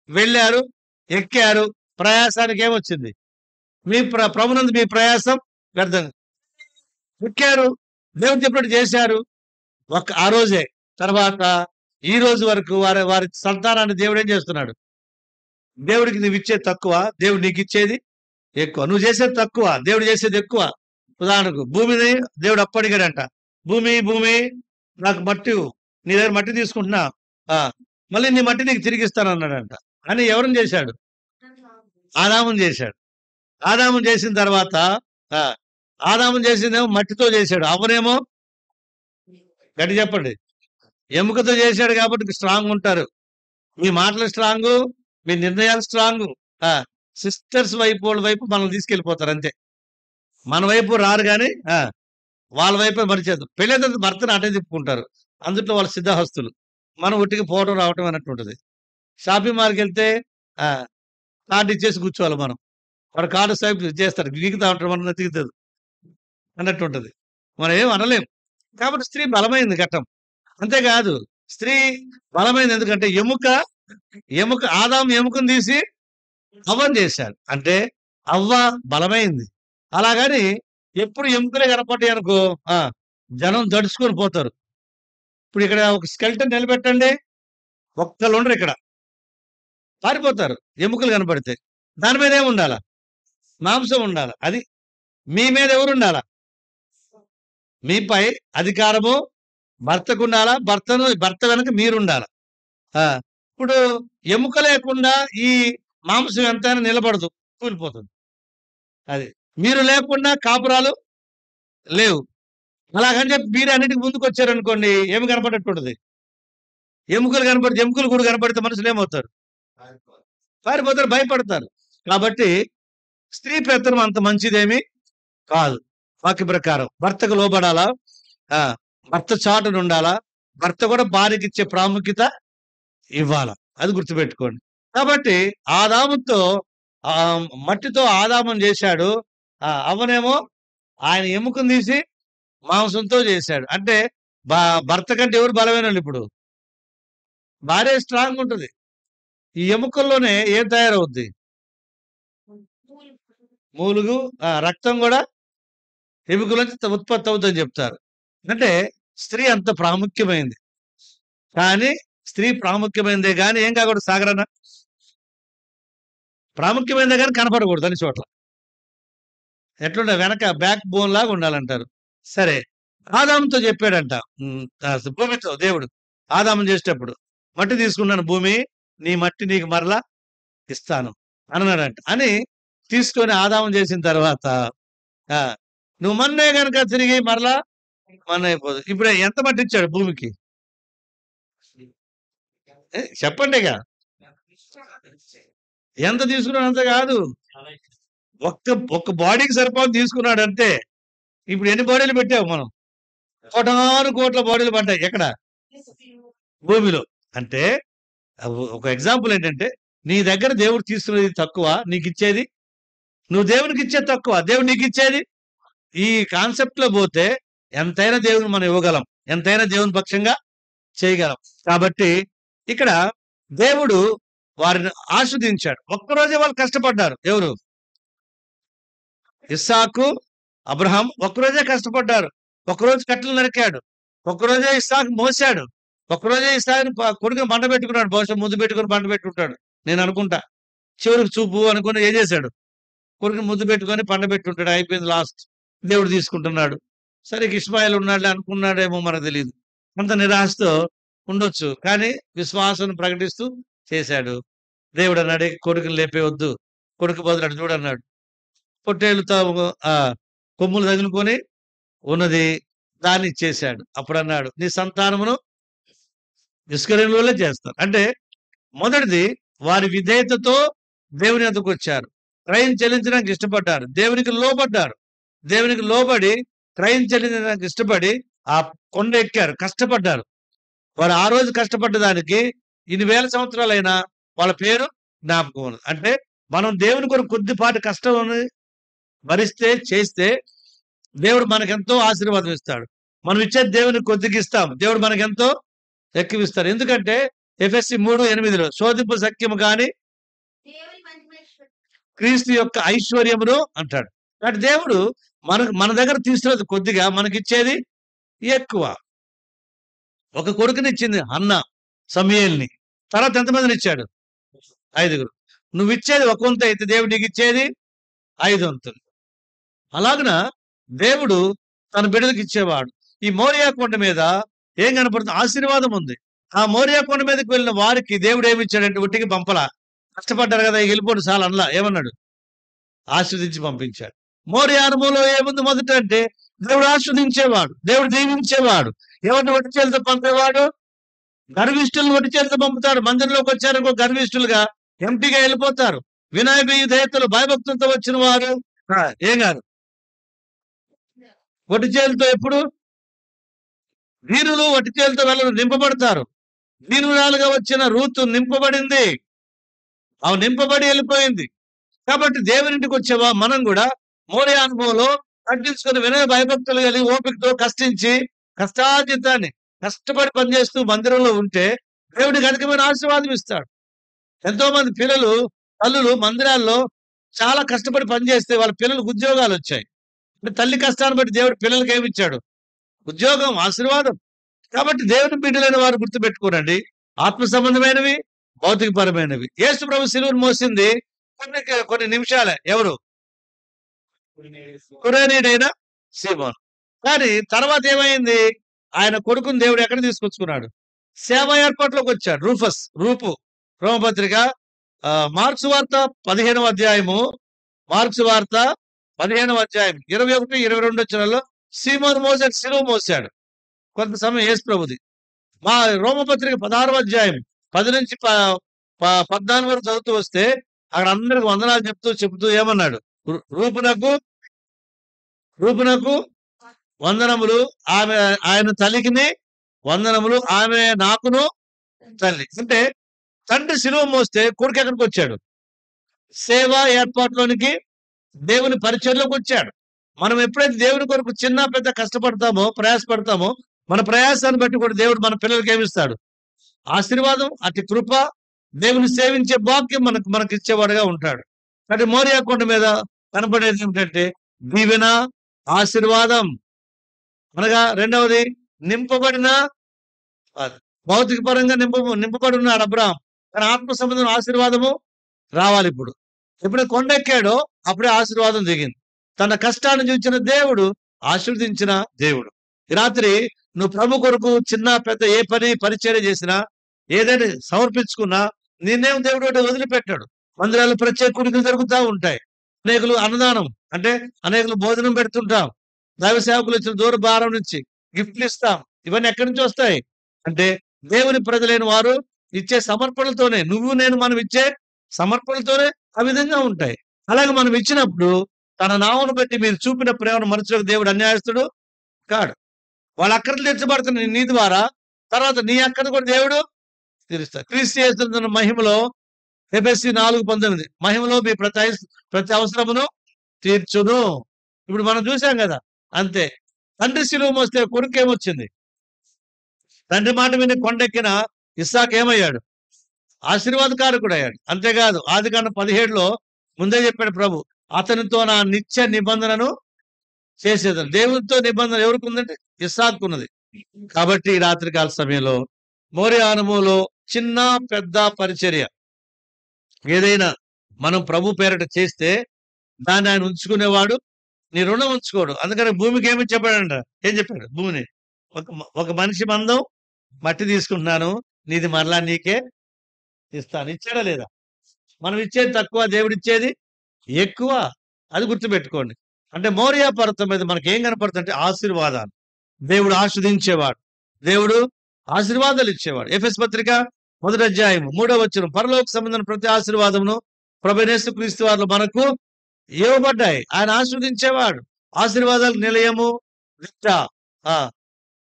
Speaker 1: వెళ్ళారు, ఎక్కారు. ప్రయాసానికి ఏమొచ్చింది? మీ ప్రభునందు మీ ప్రయాసం వ్యర్థం. ఎక్కారు, దేవుడు చెప్పినట్టు చేశారు. ఆ రోజే. తర్వాత ఈ రోజు వరకు వారి సంతానాన్ని దేవుడు ఏం చేస్తున్నాడు? దేవుడికి నువ్వు ఇచ్చేది తక్కువ, దేవుడు నీకు ఇచ్చేది ఎక్కువ. నువ్వు చేసేది తక్కువ, దేవుడు చేసేది ఎక్కువ. ఉదాహరణకు భూమిని దేవుడు అప్పడిగాడంట. భూమి నాకు మట్టి, నీ దగ్గర మట్టి తీసుకుంటున్నా, మళ్ళీ నీ మట్టి నీకు తిరిగిస్తాను అన్నాడంట. అని ఎవరిని చేశాడు? ఆదాముని చేశాడు. ఆదాముని చేసిన తర్వాత ఆదాముని చేసిందేమో మట్టితో చేశాడు. అవనేమో గట్టి చెప్పండి, ఎముకతో చేశాడు. కాబట్టి స్ట్రాంగ్ ఉంటారు. మీ మాటలు స్ట్రాంగు, మీ నిర్ణయాలు స్ట్రాంగు. సిస్టర్స్ వాళ్ళ వైపు మనల్ని తీసుకెళ్ళిపోతారు అంతే. మన వైపు రారు కానీ వాళ్ళ వైపే మరిచేది. పెళ్ళైతే భర్తను అటే తిప్పుకుంటారు. అందుట్లో వాళ్ళ సిద్ధహస్తులు. మనం ఒట్టికి పోవడం రావటం అన్నట్టు ఉంటుంది. షాపింగ్ మాల్కి వెళ్తే కార్డు ఇచ్చేసి కూర్చోవాలి మనం. వాడు కార్డు స్వైప్ చేస్తాడు, దిగుతా ఉంటాడు, మనం దిగుతుంది అన్నట్టు ఉంటుంది. మనం ఏం అనలేం. కాబట్టి స్త్రీ బలమైంది ఘట్టం. అంతేకాదు, స్త్రీ బలమైంది ఎందుకంటే ఎముక ఆదాము ఎముకను తీసి అవ్వని చేశాడు. అంటే అవ్వ బలమైంది. అలాగని ఎప్పుడు ఎముకలే కనపడ్డాయి అనుకో జనం దడుచుకొని పోతారు. ఇప్పుడు ఇక్కడ ఒక స్కెల్టన్ నిలబెట్టండి, ఒక్కళ్ళు ఉండరు, ఇక్కడ పారిపోతారు ఎముకలు కనపడితే. దాని మీద ఏమి ఉండాలా? మాంసం ఉండాలి. అది మీ మీద ఎవరు ఉండాలా? మీపై అధికారము భర్తకు ఉండాలా? భర్త వెనక మీరుండాల. ఇప్పుడు ఎముక లేకుండా ఈ మాంసం ఎంతైనా నిలబడదు, కూలిపోతుంది. అది మీరు లేకుండా కాపురాలు లేవు. అలాగని చెప్పి మీరు అన్నిటికి ముందుకు వచ్చారనుకోండి, ఏమి కనపడేట్టుంటది? ఎముకలు కూడా కనపడితే మనుషులు ఏమవుతారు? పారిపోతారు, భయపడతారు. కాబట్టి స్త్రీ పెత్తనం అంత మంచిదేమి కాదు. వాక్య ప్రకారం భర్తకు లోబడాలా, భర్త చాటును ఉండాలా, భర్త కూడా భార్యకి ఇచ్చే ప్రాముఖ్యత ఇవ్వాలా. అది గుర్తుపెట్టుకోండి. కాబట్టి ఆదాముతో మట్టితో ఆదామును చేశాడు. అవ్వనేమో ఆయన ఎముకను తీసి మాంసంతో చేశాడు. అంటే భర్త కంటే ఎవరు బలమైన వాళ్ళు? ఇప్పుడు భార్య స్ట్రాంగ్ ఉంటుంది. ఈ ఎముకల్లోనే ఏం తయారవుద్ది? మూలుగు, రక్తం కూడా ఎముకల నుంచి ఉత్పత్తి అవుతుందని చెప్తారు. అంటే స్త్రీ అంత ప్రాముఖ్యమైంది. కానీ స్త్రీ ప్రాముఖ్యమైనదే కానీ ఏం కాకూడదు? సాగరన్న ప్రాముఖ్యమైనదే కానీ కనపడకూడదు అన్ని చోట్ల. ఎట్లుండే వెనక బ్యాక్ బోన్ లాగా ఉండాలంటారు. సరే, ఆదాముతో చెప్పాడంట, భూమితో దేవుడు ఆదాము చేసేటప్పుడు, మట్టి తీసుకున్నాను భూమి, నీ మట్టి నీకు మరలా ఇస్తాను అన్నాడంట. అని తీసుకొని ఆదాము చేసిన తర్వాత ఆ! నువ్వు మన్నే గనక తిరిగి మరలా మన్నయిపోదు. ఇప్పుడు ఎంత మట్టిచ్చాడు భూమికి? చెప్పండిగ. ఎంత తీసుకున్నాడు అంత గాదు. ఒక్క బాడీకి సరిపోని తీసుకున్నాడంతే. ఇప్పుడు ఎన్ని బాడీలు పెట్టాము మనం? కోటాను కోట్ల బాడీలు పడ్డాయి. ఎక్కడ? భూమిలో. అంటే ఒక ఎగ్జాంపుల్ ఏంటంటే, నీ దగ్గర దేవుడు తీసుకునేది తక్కువ, నీకిచ్చేది నువ్వు దేవునికిచ్చేది తక్కువ, దేవుడు నీకిచ్చేది. ఈ కాన్సెప్ట్‌లో బోతే ఎంతైనా దేవునికి మనం ఇవ్వగలం. ఎంతైనా దేవుని పక్షంగా చేయగలం. కాబట్టి ఇక్కడ దేవుడు వారిని ఆస్వాదించాడు. ఒక్కరోజే వాళ్ళు కష్టపడ్డారు. ఎవరు? ఇస్సాకు, అబ్రహాం ఒక్కరోజే కష్టపడ్డారు. ఒక్కరోజు కట్టెలు నరికాడు. ఒక్కరోజే ఇస్సాకు మోసాడు. ఒక్కరోజే ఇస్సాకుని కొడుకుని బండ పెట్టుకున్నాడు. బహుశా ముద్దు పెట్టుకొని బండ పెట్టుంటాడు. నేను అనుకుంటా. చివరికి చూపు అనుకుని ఏం చేశాడు? కొడుకుని ముద్దు పెట్టుకొని పండ పెట్టుంటాడు. అయిపోయింది లాస్ట్. దేవుడు తీసుకుంటున్నాడు. సరే ఇష్మాయేల్ ఉన్నాడులే అనుకున్నాడేమో మనకు తెలీదు. అంత నిరాశతో ఉండొచ్చు. కానీ విశ్వాసాన్ని ప్రకటిస్తూ చేశాడు. దేవుడు అన్నాడు, కొడుకుని లేపేయొద్దు. కొడుకు బదులు అటు చూడన్నాడు. పొట్టేలుతో కొమ్ములు తగులుకొని ఉన్నది దాన్ని ఇచ్చేశాడు. అప్పుడన్నాడు, నీ సంతానమును ఇస్కరేలు వల్లే చేస్తాను. అంటే మొదటిది వారి విధేయతతో దేవుని యొద్దకు వచ్చారు. క్రయం చెల్లించడానికి ఇష్టపడ్డారు. దేవునికి లోబడ్డారు. దేవునికి లోబడి క్రయం చెల్లించడానికి ఇష్టపడి ఆ కొండ ఎక్కారు. కష్టపడ్డారు. వారు ఆ రోజు కష్టపడ్డ దానికి ఇన్ని వేల సంవత్సరాలైనా వాళ్ళ పేరు జ్ఞాపకం ఉన్నది. అంటే మనం దేవుని కొరకు కొద్దిపాటి కష్టం భరిస్తే చేస్తే దేవుడు మనకెంతో ఆశీర్వాదం ఇస్తాడు. మనం ఇచ్చేది దేవునికి కొద్దిగా ఇస్తాం. దేవుడు మనకెంతో ఎక్కువిస్తాడు. ఎందుకంటే ఎఫెసీ 3:8 శోధింపు సఖ్యము గాని క్రీస్తు యొక్క ఐశ్వర్యమును అంటాడు. కాబట్టి దేవుడు మన దగ్గర తీసుకున్నది కొద్దిగా, మనకిచ్చేది ఎక్కువ. ఒక కొడుకునిచ్చింది హన్న సమూయేలుని. తర్వాత ఎంతమందిని ఇచ్చాడు? 5. నువ్విచ్చేది ఒక వంతు అయితే దేవుడు నీకు ఇచ్చేది 5 వంతులు. అలాగున దేవుడు తన బిడ్డలకు ఇచ్చేవాడు. ఈ మోరియా కొండ మీద ఏం కనపడుతుంది? ఆశీర్వాదం ఉంది. ఆ మోరియా కొండ మీదకి వెళ్ళిన వారికి దేవుడు ఏమి ఇచ్చాడంటే ఒట్టికి పంపలా. కష్టపడ్డారు కదా, వెళ్ళిపోండి చాలు అనలా. ఏమన్నాడు? ఆస్వాదించి పంపించాడు. మోరియా అనుభవంలో ఏముంది మొదట అంటే దేవుడు ఆస్వాదించేవాడు, దేవుడు దీవించేవాడు. ఎవరిని ఒట్టి చేతులతో పంపేవాడు? గర్విష్ఠులను ఒట్టి చేతులతో పంపుతాడు. మందిరంలోకి వచ్చారనుకో గర్విష్ఠులుగా ఎంటీగా వెళ్ళిపోతారు. వినయ విధేయతలు భయభక్తులతో వచ్చిన వారు ఏం కాదు. ఒట్టి చేతులతో ఎప్పుడు? వీరులు ఒట్టి చేతులతో వెళ్ళరు, నింపబడతారు. వీరురాలుగా వచ్చిన రూతు నింపబడింది. ఆమె నింపబడి వెళ్ళిపోయింది. కాబట్టి దేవునింటికి వచ్చేవా మనం కూడా మోరియా అనుభవంలో తగ్గించుకొని వినయ భయభక్తులు కలిగి ఓపికతో కష్టించి కష్టార్జితాన్ని కష్టపడి పనిచేస్తూ మందిరంలో ఉంటే దేవుడికి అధికమైన ఆశీర్వాదం ఇస్తాడు. ఎంతో మంది పిల్లలు తల్లులు మందిరాల్లో చాలా కష్టపడి పనిచేస్తే వాళ్ళ పిల్లలకు ఉద్యోగాలు వచ్చాయి. తల్లి కష్టాన్ని బట్టి దేవుడు పిల్లలకి ఏమి ఇచ్చాడు? ఉద్యోగం, ఆశీర్వాదం. కాబట్టి దేవుని బిడ్డలైన వారు గుర్తుపెట్టుకోనండి. ఆత్మ సంబంధమైనవి, భౌతికపరమైనవి. యేసు ప్రభు శిలువను మోసింది కొన్ని నిమిషాలే. ఎవరు? కురేనీయుడైన సీమోను. కానీ తర్వాత ఏమైంది? ఆయన కొడుకుని దేవుడు ఎక్కడ తీసుకొచ్చుకున్నాడు? సేవా ఏర్పాట్లోకి వచ్చాడు. రూపు రోమపత్రిక మార్క్సు వార్త 15వ అధ్యాయము, మార్క్సు వార్త 15వ అధ్యాయం 21, 22 వచనాల్లో సీమోను మోసాడు, శిలువ మోసాడు కొంత సమయం యేసు ప్రభుది. మా రోమపత్రిక 16వ అధ్యాయం 10 నుంచి 14 వరకు చదువుతూ వస్తే అక్కడ అందరికి వందనాలు చెప్తూ ఏమన్నాడు? రూపునకు వందనములు, ఆమె ఆయన తల్లికిని వందనములు, ఆమె నాకును తల్లి. అంటే తండ్రి శిలువ మోస్తే కొడుకు ఎక్కడికి వచ్చాడు? సేవా ఏర్పాట్లోనికి, దేవుని పరిచయంలోకి వచ్చాడు. మనం ఎప్పుడైతే దేవుని కొరకు చిన్న పెద్ద కష్టపడతామో, ప్రయాసపడతామో, మన ప్రయాసాన్ని బట్టి కూడా దేవుడు మన పిల్లలకి ఏమిస్తాడు? ఆశీర్వాదం, అతి కృప, దేవుని సేవించే భాగ్యం మనకి ఇచ్చేవాడుగా ఉంటాడు. కాబట్టి మోరియా కొండ మీద కనపడేది ఏమిటంటే దీవెన, ఆశీర్వాదం. అనగా రెండవది నింపబడిన, భౌతిక పరంగా నింపబడి ఉన్నాడు అబ్రహాం. కానీ ఆత్మ సంబంధం ఆశీర్వాదము రావాలి. ఇప్పుడు ఎప్పుడే కొండెక్కాడో అప్పుడే ఆశీర్వాదం దిగింది. తన కష్టాన్ని చూసిన దేవుడు ఆశీర్వదించిన దేవుడు. ఈ రాత్రి నువ్వు ప్రభు కొరకు చిన్న పెద్ద ఏ పరిచర్య చేసినా, ఏదైనా సమర్పించుకున్నా నిన్నేం దేవుడు వదిలిపెట్టాడు. మందిరాలు ప్రత్యేక కూడికలు జరుగుతూ ఉంటాయి. అనేకులు అన్నదానం అంటే అనేకులు భోజనం పెడుతుంటాం. దైవ సేవకులు వచ్చిన దూర భారం నుంచి గిఫ్ట్లు ఇస్తాం. ఇవన్నీ ఎక్కడి నుంచి వస్తాయి? అంటే దేవుని ప్రజలైన వారు ఇచ్చే సమర్పణలతోనే. నువ్వు నేను మనం ఇచ్చే సమర్పణలతోనే ఆ విధంగా ఉంటాయి. అలాగే మనం ఇచ్చినప్పుడు తన నామమును బట్టి మీరు చూపిన ప్రేమను మనుషులకు దేవుడు అన్యాయస్తుడు కాడు. వాళ్ళ అక్కరలు తీర్చబడుతున్నాయి నీ ద్వారా. తర్వాత నీ అక్కరను కూడా దేవుడు తీరుస్తాడు. క్రీస్తు యేసునందున్న మహిమలో ఎఫెసీ 4:19 మహిమలో మీ ప్రతి అవసరమును తీర్చును. ఇప్పుడు మనం చూసాం గదా! అంతే. తండ్రి శిలువ మోస్తే కొడుకేమొచ్చింది? తండ్రి మాట విని కొండెక్కిన ఇస్సాకు ఏమయ్యాడు? ఆశీర్వాదకారకుడయ్యాడు. అంతేకాదు ఆదికాండం 17లో ముందే చెప్పాడు ప్రభు. అతనితో నా నిత్య నిబంధనను చేసేదను. దేవునితో నిబంధన ఎవరికుందంటే ఇస్సాకున్నది. కాబట్టి ఈ రాత్రికాల సమయంలో మోరియా అనుభవంలో చిన్న పెద్ద పరిచర్య ఏదైనా మనం ప్రభు పేరట చేస్తే దాన్ని ఆయన ఉంచుకునేవాడు. నీ రుణం ఉంచుకోడు. అందుకని భూమికి ఏమి చెప్పాడంట? ఏం చెప్పాడు భూమిని? ఒక మనిషి మందం మట్టి తీసుకుంటున్నాను. నీది మరలా నీకే ఇస్తాను. ఇచ్చాడా లేదా? మనం ఇచ్చేది తక్కువ, దేవుడిచ్చేది ఎక్కువ. అది గుర్తుపెట్టుకోండి. అంటే మోరియా పర్వతం మీద మనకేం కనపడుతుందంటే ఆశీర్వాదాలు. దేవుడు ఆస్వాదించేవాడు. దేవుడు ఆశీర్వాదాలు ఇచ్చేవాడు. ఎఫెసు పత్రిక 1వ అధ్యాయం 3వ వచనం పరలోక సంబంధమైన ప్రతి ఆశీర్వాదమును ప్రభువైన యేసుక్రీస్తు వారిలో మనకు ఇవ్వబడ్డాయి. ఆయన ఆస్వాదించేవాడు. ఆశీర్వాదాలకు నిలయము నిష్ట. ఆ!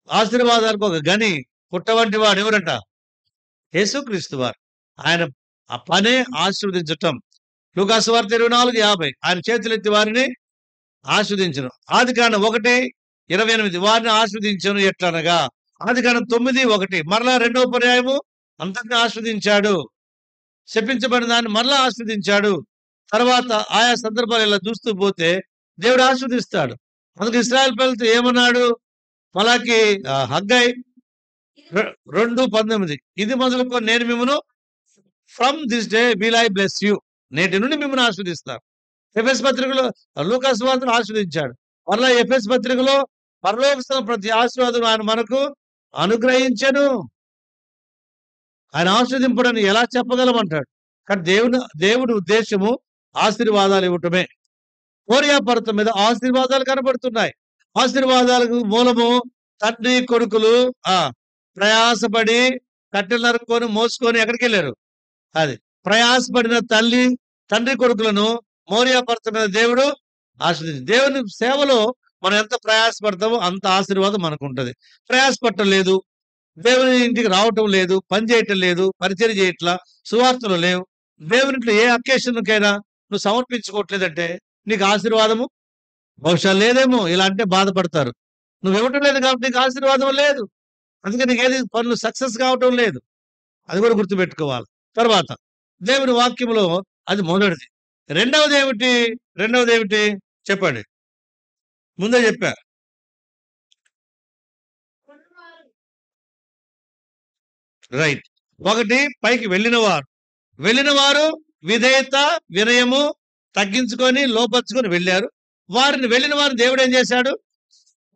Speaker 1: ఆశీర్వాదాలకు ఒక గని పుట్ట వంటి వాడు ఎవరంట? యేసుక్రీస్తు వారు. ఆయన ఆ పనే ఆశీర్వదించటం. లూకా సువార్త 24:50 ఆయన చేతులెత్తి వారిని ఆస్వాదించును. ఆదికాండం 1:28 వారిని ఆస్వాదించను ఎట్లనగా. ఆదికాండం 9:1 మరలా రెండవ పర్యాయము అంతటిని ఆస్వాదించాడు. శపించబడిన దాన్ని మరలా ఆస్వాదించాడు. తర్వాత ఆయా సందర్భాలు ఇలా చూస్తూ పోతే దేవుడు ఆస్వాదిస్తాడు. అందుకు ఇశ్రాయేలు ప్రజలతో ఏమన్నాడు? మలాకి హగ్గై 2:19 ఇది మొదలుకొని నేను మిమ్మును from this day will I bless you. నేటి నుండి మిమ్మల్ని ఆస్వాదిస్తాను. ఎఫెసు పత్రికలో లూకా సువార్తను ఆస్వాదించాడు. మరలా ఎఫెసు పత్రికలో పరలోకస్తున్న ప్రతి ఆశీర్వాదం ఆయన మనకు అనుగ్రహించెను. ఆయన ఆస్వాదింపుడని ఎలా చెప్పగలమంటాడు? కానీ దేవుడి ఉద్దేశము ఆశీర్వాదాలు ఇవ్వటమే. మోరియా పర్వతం మీద ఆశీర్వాదాలు కనబడుతున్నాయి. ఆశీర్వాదాలకు మూలము తండ్రి కొడుకులు ప్రయాసపడి కట్టెలు నరుక్కొని మోసుకొని ఎక్కడికి వెళ్ళారు? అది ప్రయాసపడిన తండ్రి కొడుకులను మోరియా పర్వతం మీద దేవుడు ఆశీర్వదించి. దేవుని సేవలో మనం ఎంత ప్రయాసపడతామో అంత ఆశీర్వాదం మనకు ఉంటుంది. ప్రయాసపడటం లేదు, దేవుని ఇంటికి రావటం లేదు, పని చేయటం లేదు, పరిచయం చేయట్లా, సువార్తలు లేవు, దేవునింట్లో ఏ అకేషన్కైనా నువ్వు సమర్పించుకోవట్లేదంటే నీకు ఆశీర్వాదము బహుశా లేదేమో. ఇలా అంటే బాధపడతారు. నువ్వు ఇవ్వటం లేదు కాబట్టి నీకు ఆశీర్వాదం లేదు. అందుకే నీకు ఏది పనులు సక్సెస్ కావటం లేదు. అది కూడా గుర్తుపెట్టుకోవాలి. తర్వాత దేవుని వాక్యంలో అది మొదటిది. రెండవది ఏమిటి చెప్పండి. ముందే చెప్పా. రైట్. ఒకటి పైకి వెళ్ళిన వారు విధేయత వినయము తగ్గించుకొని లోపరుచుకొని వెళ్ళారు. వెళ్ళిన వారిని దేవుడు ఏం చేశాడు?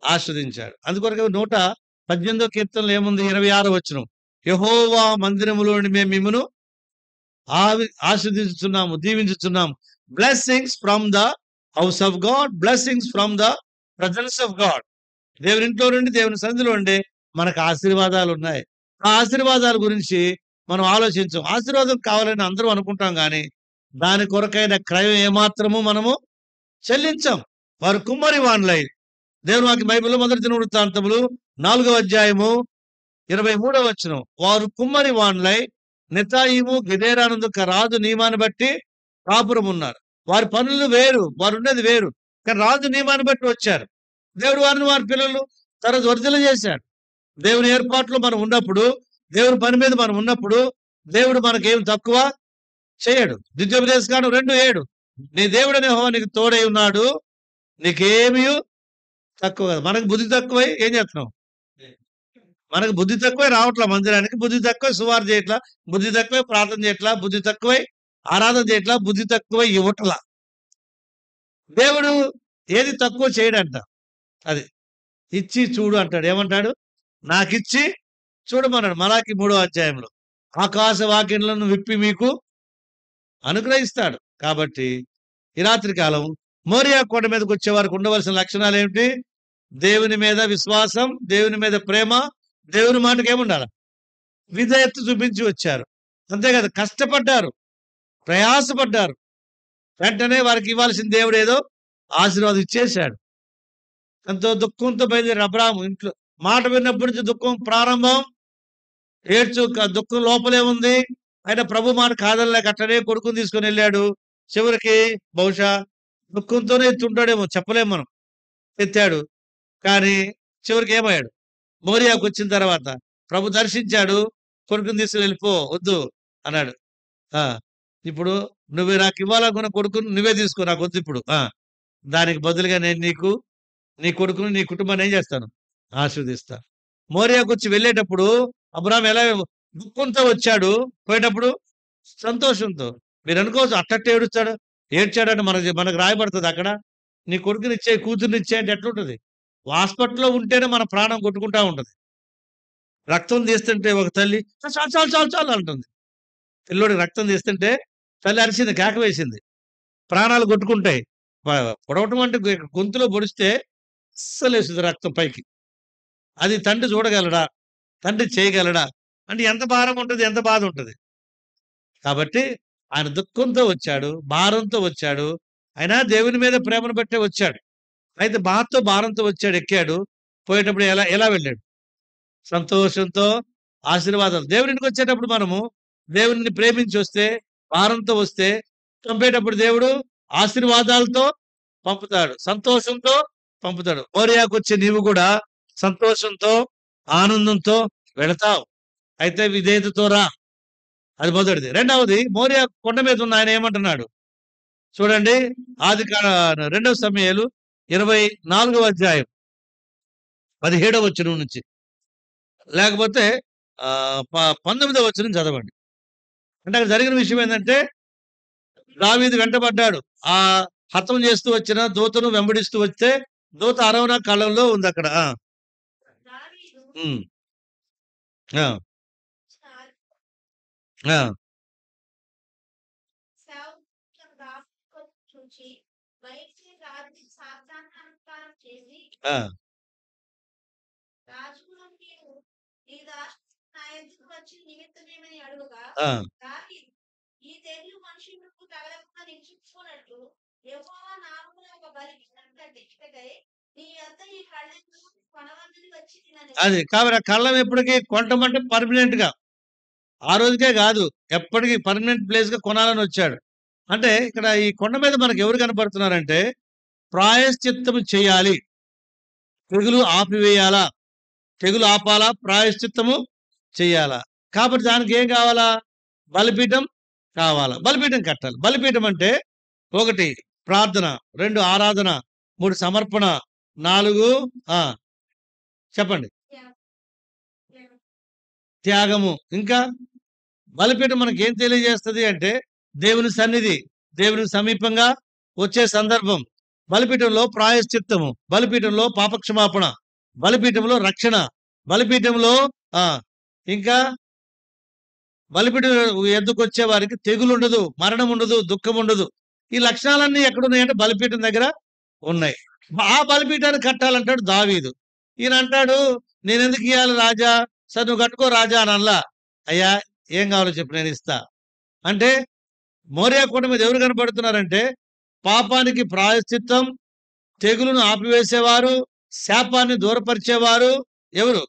Speaker 1: ఆస్వాదించాడు. అందుకొరకు 118వ కీర్తనలో ఏముంది? 26వ వచనం యెహోవా మందిరములోని మేము మిమ్మును ఆస్వాదించుచున్నాము, దీవించుచున్నాము. Blessings from the house of God, blessings from the presence of God. దేవుని ఇంట్లో నుండి, దేవుని సన్నిధిలో ఉండి మనకు ఆశీర్వాదాలు ఉన్నాయి. ఆ ఆశీర్వాదాల గురించి మనం ఆలోచించాం. ఆశీర్వాదం కావాలని అందరూ అనుకుంటాం కానీ దాని కొరకైన క్రయం ఏమాత్రము మనము చెల్లించాం. వారు కుమ్మరి వాన్లై. దేవుని వాక్య బైబిల్లో 1 దినవృత్తాంతములు 4వ అధ్యాయము 23వ వచనం వారు కుమ్మరి వాన్లై నెతాయిము గెదేరానందుక రాజు నియమాన్ని బట్టి కాపురం ఉన్నారు. వారి పనులు వేరు, వారు ఉండేది వేరు, కానీ రాజు నియమాన్ని బట్టి వచ్చారు. దేవుడు వారి పిల్లలు తర్వాత వర్ధల చేశాడు. దేవుని ఏర్పాట్లు మనం ఉన్నప్పుడు, దేవుని పని మీద మనం ఉన్నప్పుడు దేవుడు మనకేం తక్కువ చేయడు. ద్వితీయోపదేశకాండం 2:7 నీ దేవుడనే యెహోవా నీకు తోడై ఉన్నాడు, నీకేమీ తక్కువ కాదు. మనకు బుద్ధి తక్కువై ఏం చేస్తున్నాం? మనకు బుద్ధి తక్కువై రావట్లా మందిరానికి, బుద్ధి తక్కువై సువార్త చేయట్లా, బుద్ధి తక్కువై ప్రార్థన చేయట్లా, బుద్ధి తక్కువై ఆరాధన చేయట్లా, బుద్ధి తక్కువై ఇవ్వట్లా. దేవుడు ఏది తక్కువ చేయడంట. అది ఇచ్చి చూడు అంటాడు. ఏమంటాడు? నాకిచ్చి చూడమన్నాడు మలాకి 3వ అధ్యాయంలో. ఆకాశ వాకిళ్లను విప్పి మీకు అనుగ్రహిస్తాడు. కాబట్టి ఈ రాత్రి కాలం మోరియా కొండ మీదకి వచ్చే వారికి ఉండవలసిన లక్షణాలు ఏమిటి? దేవుని మీద విశ్వాసం, దేవుని మీద ప్రేమ, దేవుని మాటకి ఏముండాలి? విధేయత చూపించి వచ్చారు. అంతే కదా, కష్టపడ్డారు, ప్రయాసపడ్డారు. వెంటనే వారికి ఇవ్వాల్సిన దేవుడు ఏదో ఆశీర్వాదం ఇచ్చేశాడు. ఎంతో దుఃఖంతో బయలుదేరి అబ్రాహాము ఇంట్లో మాట విన్నప్పటి నుంచి దుఃఖం ప్రారంభం. దుఃఖం లోపలే ఉంది. ఆయన ప్రభు మాట కాదనలేక అట్లనే కొడుకుని తీసుకొని వెళ్ళాడు. చివరికి బహుశా దుఃఖంతోనే ఎత్తుంటాడేమో, చెప్పలేము మనం. ఎత్తాడు, కానీ చివరికి ఏమయ్యాడు? మోరియాకు వచ్చిన తర్వాత ప్రభు దర్శించాడు. కొడుకుని తీసుకుని వెళ్ళిపో, వద్దు అన్నాడు. ఇప్పుడు నువ్వే నాకు ఇవ్వాలనుకున్న కొడుకుని నువ్వే తీసుకో, నాకు వద్దు ఇప్పుడు. దానికి బదులుగా నేను నీకు, నీ కొడుకుని, నీ కుటుంబాన్ని ఏం చేస్తాను? ఆశీర్వదిస్తాను. మోరియాకు వచ్చి వెళ్ళేటప్పుడు అబ్రాహాం ఎలా దుఃఖంతో వచ్చాడు, పోయేటప్పుడు సంతోషంతో. మీరు అనుకోవచ్చు అట్టట్టే ఏడ్చాడంటే మనకు రాయబడుతుంది అక్కడ. నీ కొడుకునిచ్చే, కూతురునిచ్చే అంటే ఎట్లుంటది? హాస్పిటల్లో ఉంటేనే మన ప్రాణం కొట్టుకుంటా ఉంటది. రక్తం తీస్తుంటే ఒక తల్లి చాలు చాలు చాలు చాలు అంటుంది. పిల్లోడికి రక్తం తీస్తుంటే తల్లి అరిసింది, కేక వేసింది, ప్రాణాలు కొట్టుకుంటాయి. పొడవటం అంటే గొంతులో పొడిస్తే అస్సలేస్తుంది రక్తం పైకి. అది తండ్రి చూడగలడా? తండ్రి చేయగలడా? అంటే ఎంత భారం ఉంటుంది, ఎంత బాధ ఉంటుంది. కాబట్టి ఆయన దుఃఖంతో వచ్చాడు, భారంతో వచ్చాడు. అయినా దేవుని మీద ప్రేమను బట్టే వచ్చాడు. అయితే బాధతో, భారంతో వచ్చాడు, ఎక్కాడు. పోయేటప్పుడు ఎలా ఎలా వెళ్ళాడు? సంతోషంతో, ఆశీర్వాదాలు. దేవునికి వచ్చేటప్పుడు మనము దేవుని ప్రేమించి వస్తే, భారంతో వస్తే, పంపేటప్పుడు దేవుడు ఆశీర్వాదాలతో పంపుతాడు, సంతోషంతో పంపుతాడు. మోరియాకు వచ్చే నీవు కూడా సంతోషంతో, ఆనందంతో వెళతావు. అయితే విధేయతతో రా, అది మొదటిది. రెండవది, మోరియా కొండ మీద ఉన్న ఆయన ఏమంటున్నాడు చూడండి. ఆది 2 సమూయేలు 24వ అధ్యాయం 17వ వచనం నుంచి, లేకపోతే 19వ వచనం చదవండి. అంటే అక్కడ జరిగిన విషయం ఏంటంటే, దావీదు వెంటబడ్డాడు. ఆ హతం చేస్తూ వచ్చిన దూతను వెంబడిస్తూ వస్తే దూత అరవన కళ్ళంలో ఉంది అక్కడ. అది కాబట్టి కళ్ళం ఎప్పటికీ కొంటమంటే పర్మనెంట్ గా, ఆ రోజుకే కాదు, ఎప్పటికీ పర్మనెంట్ ప్లేస్ గా కొనాలని వచ్చాడు. అంటే ఇక్కడ ఈ కొండ మీద మనకు ఎవరు కనపడుతున్నారంటే, ప్రాయశ్చిత్తము చేయాలి, తెగులు ఆపివేయాలా, తెగులు ఆపాలా, ప్రాయశ్చిత్తము చేయాలా. కాబట్టి దానికి ఏం కావాలా? బలిపీఠం కావాలా, బలిపీఠం కట్టాలి. బలిపీఠం అంటే 1 ప్రార్థన, 2 ఆరాధన, 3 సమర్పణ, 4 చెప్పండి త్యాగము. ఇంకా బలిపీఠం మనకి ఏం తెలియజేస్తుంది అంటే, దేవుని సన్నిధి, దేవుని సమీపంగా వచ్చే సందర్భం. బలిపీఠంలో ప్రాయశ్చిత్తము, బలిపీఠంలో పాపక్షమాపణ, బలిపీఠంలో రక్షణ, బలిపీఠంలో ఇంకా బలిపీఠం ఎద్దుకు వచ్చే వారికి తెగులు ఉండదు, మరణం ఉండదు, దుఃఖం ఉండదు. ఈ లక్షణాలన్నీ ఎక్కడున్నాయంటే బలిపీఠం దగ్గర ఉన్నాయి. ఆ బలిపీఠాన్ని కట్టాలంటాడు దావీదు. ఈయన అంటాడు, నేను ఎందుకు ఇవ్వాలి రాజా? సరే నువ్వు కట్టుకో రాజా అని అనలా. అయ్యా ఏం కావాలో చెప్పు, నేను ఇస్తా అంటే. మోరియా కొండ మీద ఎవరు కనపడుతున్నారంటే, పాపానికి ప్రాయశ్చిత్తం, తెగులును ఆపివేసేవారు, శాపాన్ని దూరపరిచేవారు. ఎవరు?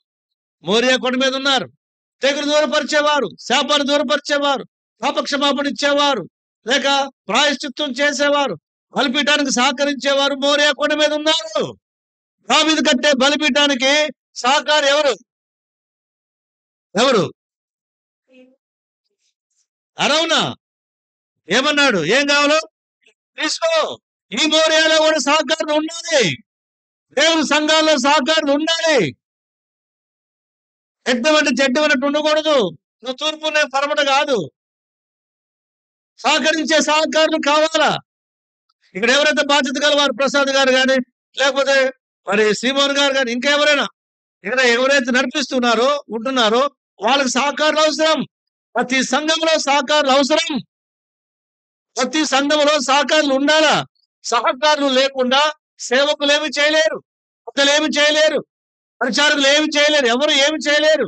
Speaker 1: మోరియా కొండ మీద ఉన్నారు. తెగులు దూరపరిచేవారు, శాపాన్ని దూరపరిచేవారు, పాపక్షమాపణ ఇచ్చేవారు, లేక ప్రాయశ్చిత్తం చేసేవారు, బలిపీఠానికి సహకరించేవారు మోరియా కొండ మీద ఉన్నారు. దావీదు కట్టే బలిపీఠానికి సహకారి ఎవరు? ఎవరు? అరవునా? ఏమన్నాడు? ఏం కావాలో తీసుకో. ఈ మోరియాలో కూడా సహకారులు ఉండాలి, దేవుని సంఘాల్లో సహకారులు ఉండాలి. ఎడ్డమంటే చెడ్డమన్నట్టు ఉండకూడదు. నువ్వు తూర్పు పరమట కాదు, సహకరించే సహకారులు కావాలా. ఇక్కడ ఎవరైతే బాధ్యత గలవారు, ప్రసాద్ గారు కానీ, లేకపోతే మరి శ్రీమోహన్ గారు కానీ, ఇంకెవరైనా ఇక్కడ ఎవరైతే నడిపిస్తున్నారో ఉంటున్నారో వాళ్ళకి సహకారులు అవసరం. ప్రతి సంఘంలో సహకారులు అవసరం. ప్రతి సంఘంలో సహకారులు ఉండాలా. సహకారులు లేకుండా సేవకులు ఏమి చేయలేరు, పెద్దలు ఏమి చేయలేరు, పరిచారకులు ఏమి చేయలేరు, ఎవరు ఏమి చేయలేరు.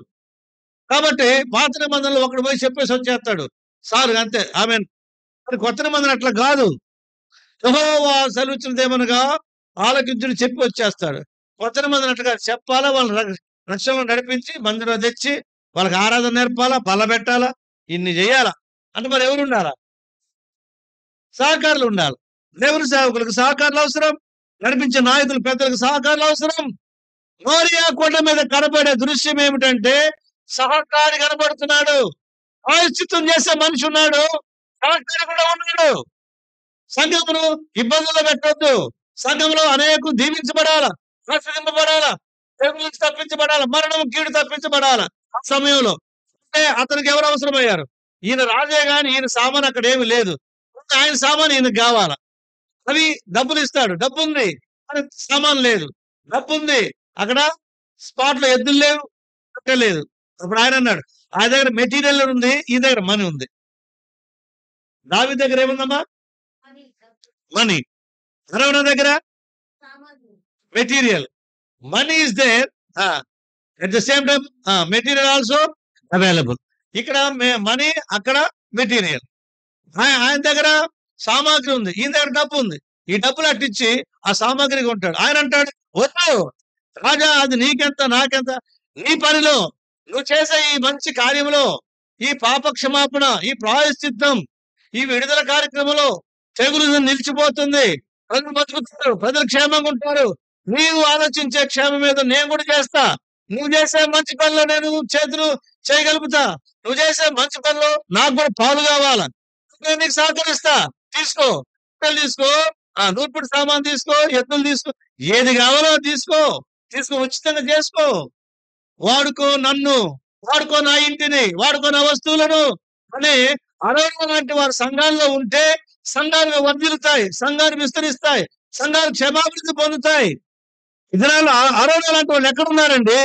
Speaker 1: కాబట్టి పాత నిబంధనలు ఒకడు పోయి చెప్పేసి వచ్చేస్తాడు సార్, అంతే ఆమెన్. మరి కొత్త నిబంధన అట్లా కాదు. యెహోవా సెలవిచ్చినదేమనగా ఆలకించుడు చెప్పి వచ్చేస్తాడు. కొత్త నిబంధన అట్లా కాదు. చెప్పాలా, వాళ్ళని రక్షణలో నడిపించి మందిరం తెచ్చి వాళ్ళకి ఆరాధన నేర్పాలా, బలపెట్టాలా, ఇన్ని చేయాలా. అంటే మరి ఎవరు ఉండాలా? సహకారులు ఉండాలి. దేవుని సేవకులకు సహకారులు అవసరం, నడిపించే నాయకులు పెద్దలకు సహకారులు అవసరం. మోరియా కొండ మీద కనబడే దృశ్యం ఏమిటంటే సహకారి కనబడుతున్నాడు, ప్రాయశ్చిత్తం చేసే మనిషి ఉన్నాడు, సహకారి కూడా ఉన్నాడు. సంఘమును ఇబ్బందుల్లో పెట్టొద్దు. సంఘంలో అనేకులు దీవించబడాల, రక్షింపబడాల, తెగులు నుంచి తప్పించబడాల, మరణం కీడు తప్పించబడాల. ఆ సమయంలో అంటే అతనికి ఎవరు అవసరమయ్యారు? ఈయన రాజే గాని ఈయన సామాన్ అక్కడ ఏమి లేదు, ఆయన సామాన్ ఈయనకు కావాల. అవి డబ్బులు ఇస్తాడు, డబ్బు ఉంది, కానీ సామాన్ లేదు. డబ్బు ఉంది, అక్కడ స్పాట్ లో ఎద్దులు లేవు, లేదు. అప్పుడు ఆయన అన్నాడు, ఆయన దగ్గర మెటీరియల్ ఉంది, ఈ దగ్గర మనీ ఉంది. దావీదు దగ్గర ఏముందమ్మా? మనీ. అరవణ దగ్గర material. Money is there, at the same time material also available. ఇక్కడ మనీ, అక్కడ మెటీరియల్. ఆయన దగ్గర సామాగ్రి ఉంది, ఈయన దగ్గర డబ్బు ఉంది. ఈ డబ్బులు అట్టించి ఆ సామాగ్రికి ఉంటాడు. ఆయన అంటాడు, వద్దు రాజా, అది నీకెంత నాకెంత, నీ పనిలో నువ్వు చేసే ఈ మంచి కార్యంలో, ఈ పాప క్షమాపణ, ఈ ప్రాయశ్చిత్తం, ఈ విడుదల కార్యక్రమంలో తెగులు నిలిచిపోతుంది, ప్రజలు బతుకుతారు, ప్రజలు క్షేమంగా ఉంటారు. నీవు ఆలోచించే క్షేమం మీద నేను కూడా చేస్తా. నువ్వు చేసే మంచి పనిలో నేను చేతులు చేయగలుగుతా. నువ్వు చేసే మంచి పనిలో నాకు కూడా పాలు కావాలా, నేను నీకు సహకరిస్తా. తీసుకో, తీసుకో, నూర్పుడు సామాన్ తీసుకో, ఎద్దులు తీసుకో, ఏది కావాలో తీసుకో, ఉచితంగా చేసుకో. వాడుకో నన్ను, వాడుకో నా ఇంటిని, వాడుకో నా వస్తువులను అని అరవై లాంటి వారు సంఘాల్లో ఉంటే సంఘాలు వర్ధిల్లుతాయి, సంఘాలు విస్తరిస్తాయి, సంఘాలు క్షమాభివృద్ధి పొందుతాయి. ఇతరాలు అరవై లాంటి వాళ్ళు ఎక్కడున్నారండి?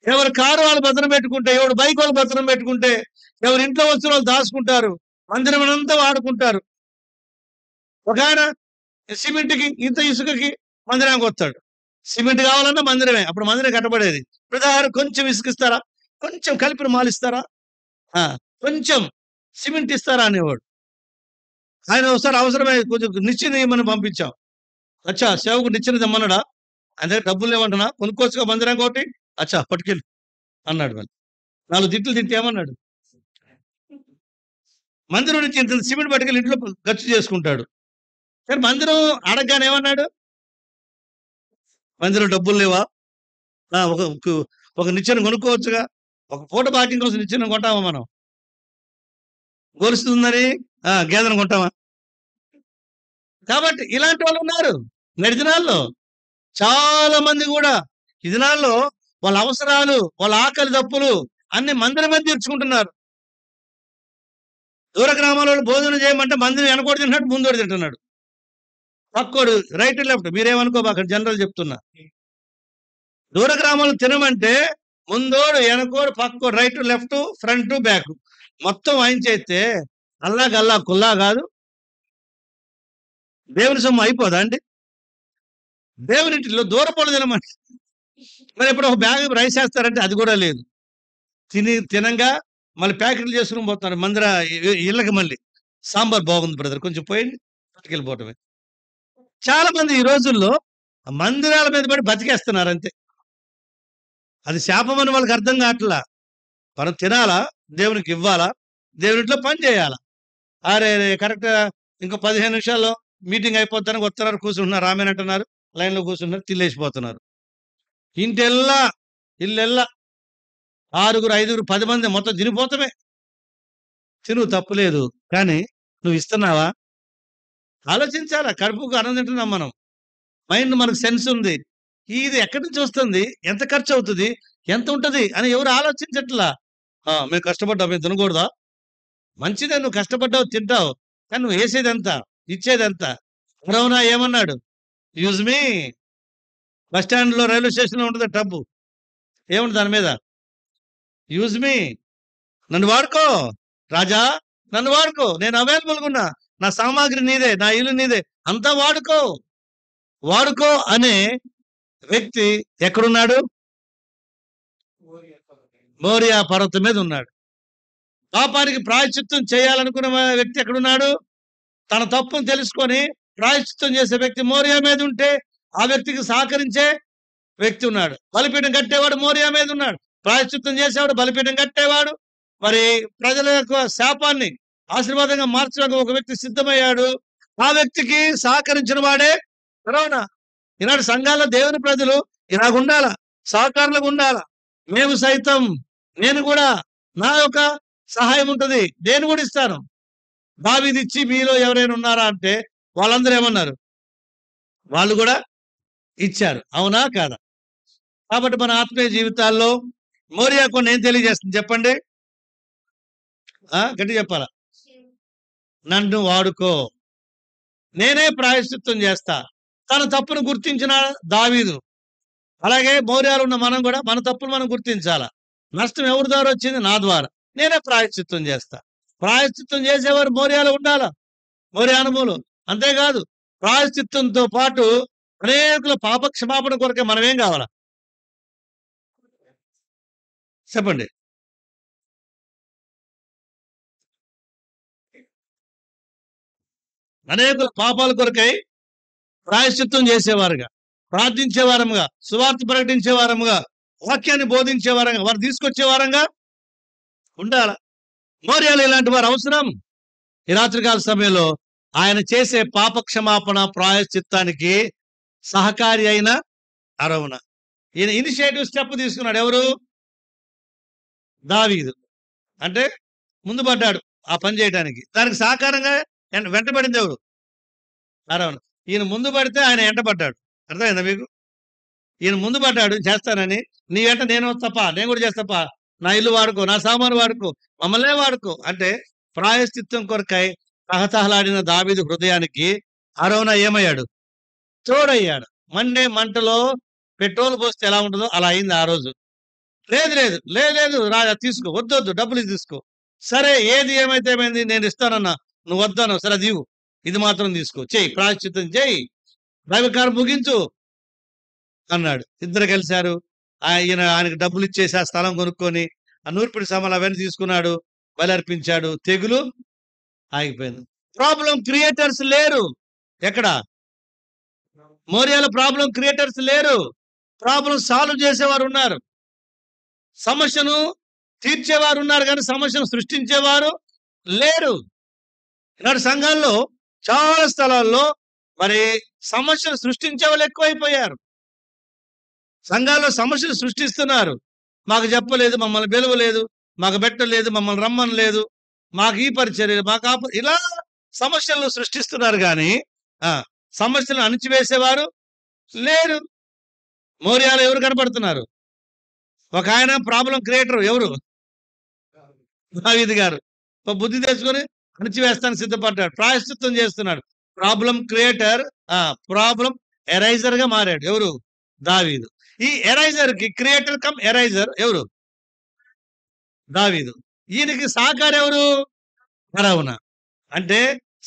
Speaker 1: ఎవరి కారు వాళ్ళు భద్రం పెట్టుకుంటే, ఎవరు బైక్ వాళ్ళు భద్రం పెట్టుకుంటే, ఎవరి ఇంట్లో వస్తువులు వాళ్ళు దాచుకుంటారు, మందిరం అంతా వాడుకుంటారు. ఒక ఆయన సిమెంట్కి ఇంత ఇసుకకి మందిరానికి వస్తాడు. సిమెంట్ కావాలన్నా మందిరమే, అప్పుడు మందిరం కట్టబడేది. ప్రధాన కొంచెం ఇసుకిస్తారా, కొంచెం కలిపిన మాలిస్తారా, కొంచెం సిమెంట్ ఇస్తారా అనేవాడు. ఆయన ఒకసారి అవసరమే కొంచెం నిచ్చెన ఇమ్మని పంపించాం. అచ్చా, సేవకు నిచ్చెన తెమ్మన్నాడా? ఆయన దగ్గర డబ్బులు లేవంటున్నా, కొనుక్కోవచ్చుగా మందిరానికి ఒకటి. అచ్చా పట్టుకెళ్ళి అన్నాడు. మళ్ళీ 4 తిట్లు తింటే ఏమన్నాడు? మందిరం నుంచి ఇంత సిమెంట్ పట్టుకెళ్ళి ఇంట్లో ఖర్చు చేసుకుంటాడు. కానీ మందిరం అడగగానే ఏమన్నాడు? మందిరం డబ్బులు లేవా? ఒక నిచ్చెన కొనుక్కోవచ్చుగా. ఒక పూట బాకీ కోసం నిచ్చెన కొంటామా మనం? గొలుస్తుందని గేదెను కొంటామా? కాబట్టి ఇలాంటి వాళ్ళు ఉన్నారు నేటి దినాల్లో. చాలా మంది కూడా ఈ దినాల్లో వాళ్ళ అవసరాలు, వాళ్ళ ఆకలి దప్పులు అన్ని మందిరమే తీర్చుకుంటున్నారు. దూర గ్రామాలలో భోజనం చేయమంటే మందిరం వెనకోటి తింటున్నాడు, ముందోడు తింటున్నాడు. పక్కోడు రైట్ లెఫ్ట్, మీరేమనుకోబాక జనరల్ చెప్తున్నా. దూర గ్రామాలు తినమంటే ముందోడు వెనకోడు పక్కోడు, రైట్ లెఫ్ట్ ఫ్రంట్ బ్యాక్ మొత్తం వాయించేస్తే అల్లా గల్లా కుల్లా కాదు. దేవుని సొమ్ము అయిపోదా అండి? దేవునింటిలో దూరపడు తినమంటే మరి ఎప్పుడు ఒక బ్యాగ్ రైస్ వేస్తారంటే అది కూడా లేదు. తినంగా మళ్ళీ ప్యాకెట్లు చేసుకుని పోతున్నారు మందిర ఇళ్ళకి. మళ్ళీ సాంబార్ బాగుంది బ్రదర్, కొంచెం పోయింది, పట్టుకెళ్ళిపోవటమే. చాలా మంది ఈ రోజుల్లో మందిరాల మీద పడి బతికేస్తున్నారు అంతే. అది శాపం అని వాళ్ళకి అర్థం కావట్లా. మనం తినాలా, దేవునికి ఇవ్వాలా, దేవునిట్లో పని చేయాలా. అరే కరెక్ట్గా ఇంకో 15 నిమిషాల్లో మీటింగ్ అయిపోతానికి వస్తున్నారు, కూర్చుంటున్నారు, రామేనంటున్నారు, లైన్లో కూర్చుంటున్నారు, తిల్లేసిపోతున్నారు. ఇంటెల్లా ఇల్లెల్లా 6, 5, 10 మంది మొత్తం తినిపోతామే. తిను తప్పులేదు, కానీ నువ్వు ఇస్తున్నావా? ఆలోచించాలా. కడుపుకు అన్నం తింటున్నాం మనం, మైండ్ మనకు సెన్స్ ఉంది. ఇది ఎక్కడి నుంచి వస్తుంది, ఎంత ఖర్చు అవుతుంది, ఎంత ఉంటుంది అని ఎవరు ఆలోచించట్లా. మేము కష్టపడ్డావు, మేము తినకూడదా? మంచిదే, నువ్వు కష్టపడ్డావు, తింటావు, కానీ నువ్వు వేసేది ఎంత, ఇచ్చేది ఎంత? రమణ ఏమన్నాడు? యూజ్ మీ. బస్ స్టాండ్లో, రైల్వే స్టేషన్లో ఉంటుంది టబ్బు, ఏముంటుంది దాని మీద? యూజ్ మీ, నన్ను వాడుకో రాజా, నన్ను వాడుకో, నేను అవైలబుల్గా ఉన్నా, నా సామాగ్రి నీదే, నా ఇల్లు నీదే, అంతా వాడుకో వాడుకో అనే వ్యక్తి ఎక్కడున్నాడు? మోరియా పర్వతం మీద ఉన్నాడు. పాపానికి ప్రాయశ్చిత్తం చేయాలనుకున్న వ్యక్తి ఎక్కడున్నాడు? తన తప్పును తెలుసుకొని ప్రాయశ్చిత్తం చేసే వ్యక్తి మోరియా మీద ఉంటే, ఆ వ్యక్తికి సహకరించే వ్యక్తి ఉన్నాడు. బలిపీఠం కట్టేవాడు మోరియా మీద ఉన్నాడు. ప్రాయశ్చిత్తం చేసేవాడు, బలిపీఠం కట్టేవాడు. మరి ప్రజల యొక్క శాపాన్ని ఆశీర్వాదంగా మార్చడానికి ఒక వ్యక్తి సిద్ధమయ్యాడు. ఆ వ్యక్తికి సహకరించిన వాడే కరోనా. ఈనాడు సంఘాల్లో దేవుని ప్రజలు ఇలాగుండాల, సహకారులుగా ఉండాల. మేము సైతం, నేను కూడా నా యొక్క సహాయం ఉంటది, నేను కూడా ఇస్తాను. దావీదిచ్చి మీలో ఎవరైనా ఉన్నారా అంటే వాళ్ళందరూ ఏమన్నారు? వాళ్ళు కూడా ఇచ్చారు. అవునా కాదా? కాబట్టి మన ఆత్మీయ జీవితాల్లో మోరియా కొన్ని ఏం తెలియజేస్తుంది చెప్పండి? గట్టి చెప్పాలా? నన్ను వాడుకో, నేనే ప్రాయశ్చిత్తం చేస్తా. తన తప్పును గుర్తించిన దావీదు, అలాగే మోరియాలో ఉన్న మనం కూడా మన తప్పును మనం గుర్తించాలా. నష్టం ఎవరి ద్వారా వచ్చింది? నా ద్వారా. నేనే ప్రాయశ్చిత్తం చేస్తా. ప్రాయశ్చిత్తం చేసేవారు మోరియాలో ఉండాలా, మోరియా అనుభవం. అంతేకాదు, ప్రాయశ్చిత్తంతో పాటు అనేకుల పాప క్షమాపణ కొరకే మనం ఏం కావాలా చెప్పండి? అనేకుల పాపాల కొరకై ప్రాయశ్చిత్తం చేసేవారుగా, ప్రార్థించేవారముగా, సువార్త ప్రకటించేవారముగా, వాక్యాన్ని బోధించేవారంగా, వారు తీసుకొచ్చేవారంగా ఉండాల. మోరియాలో ఇలాంటి వారు అవసరం. ఈ రాత్రికాల సమయంలో ఆయన చేసే పాప క్షమాపణ ప్రాయశ్చిత్తానికి సహకారి అయిన అరవున. ఈయన ఇనిషియేటివ్ స్టెప్ తీసుకున్నాడు. ఎవరు? దావీదు. అంటే ముందు పడ్డాడు ఆ పని చేయడానికి. దానికి సహకారంగా వెంటబడింది ఎవరు? అరవున. ఈయన ముందు పడితే ఆయన వెంటబడ్డాడు. అర్థమైందా మీకు? ఈయన ముందు పడ్డాడు చేస్తానని. నీ వెంట నేను తప్ప, నేను కూడా చేస్తాపా, నా ఇల్లు వాడుకో, నా సామాను వాడుకో, మమ్మల్నే వాడుకో అంటే ప్రాయశ్చిత్తం కొరకై తహతహలాడిన దావీదు హృదయానికి అరవున ఏమయ్యాడు? తోడయ్యాడు. మండే మంటలో పెట్రోల్ పోస్తే ఎలా ఉంటుందో అలా అయింది ఆ రోజు. లేదు లేదు లేదు లేదు రాజా తీసుకో, వద్దొద్దు, డబ్బులు తీసుకో. సరే ఏది ఏమైతే ఏమైంది, నేను ఇస్తానన్నా, నువ్వు వద్దాను, సరే అది ఇవ్వు, ఇది మాత్రం తీసుకో, చెయ్యి, ప్రాయశ్చిత్తం చెయ్యి, దైవకారం ముగించు అన్నాడు. ఇద్దరు కలిశారు. ఆయనకి డబ్బులు ఇచ్చేసి ఆ స్థలం కొనుక్కొని ఆ నూర్పిడి సామాన్లు అవన్నీ తీసుకున్నాడు, బలి అర్పించాడు. తెగులు ఆగిపోయింది. ప్రాబ్లం క్రియేటర్స్ లేరు. ఎక్కడ? మోరియాలో ప్రాబ్లం క్రియేటర్స్ లేరు. ప్రాబ్లం సాల్వ్ చేసేవారు ఉన్నారు. సమస్యను తీర్చేవారు ఉన్నారు, కానీ సమస్యను సృష్టించేవారు లేరు. ఈనాడు సంఘాల్లో చాలా స్థలాల్లో మరి సమస్యలు సృష్టించే వాళ్ళు ఎక్కువైపోయారు. సంఘాల్లో సమస్యలు సృష్టిస్తున్నారు. మాకు చెప్పలేదు, మమ్మల్ని పిలవలేదు, మాకు పెట్టలేదు, మమ్మల్ని రమ్మని లేదు, మాకు ఈ పరిచర్య, మాకు ఇలా సమస్యలను సృష్టిస్తున్నారు, కానీ సమస్యలను అణిచివేసేవారు లేరు. మోరియాలో ఎవరు కనపడుతున్నారు? ఒక ఆయన ప్రాబ్లం క్రియేటర్. ఎవరు? దావీదు గారు. బుద్ధి తెచ్చుకొని అణిచివేస్తానికి సిద్ధపడ్డాడు, ప్రాయశ్చిత్తం చేస్తున్నాడు. ప్రాబ్లం క్రియేటర్, ప్రాబ్లం ఎరైజర్ గా మారాడు. ఎవరు? దావీదు. ఈ ఎరైజర్ కి క్రియేటర్ కమ్ ఎరైజర్ ఎవరు? దావీదు. ఈయనకి సహకారం ఎవరు? అరవున. అంటే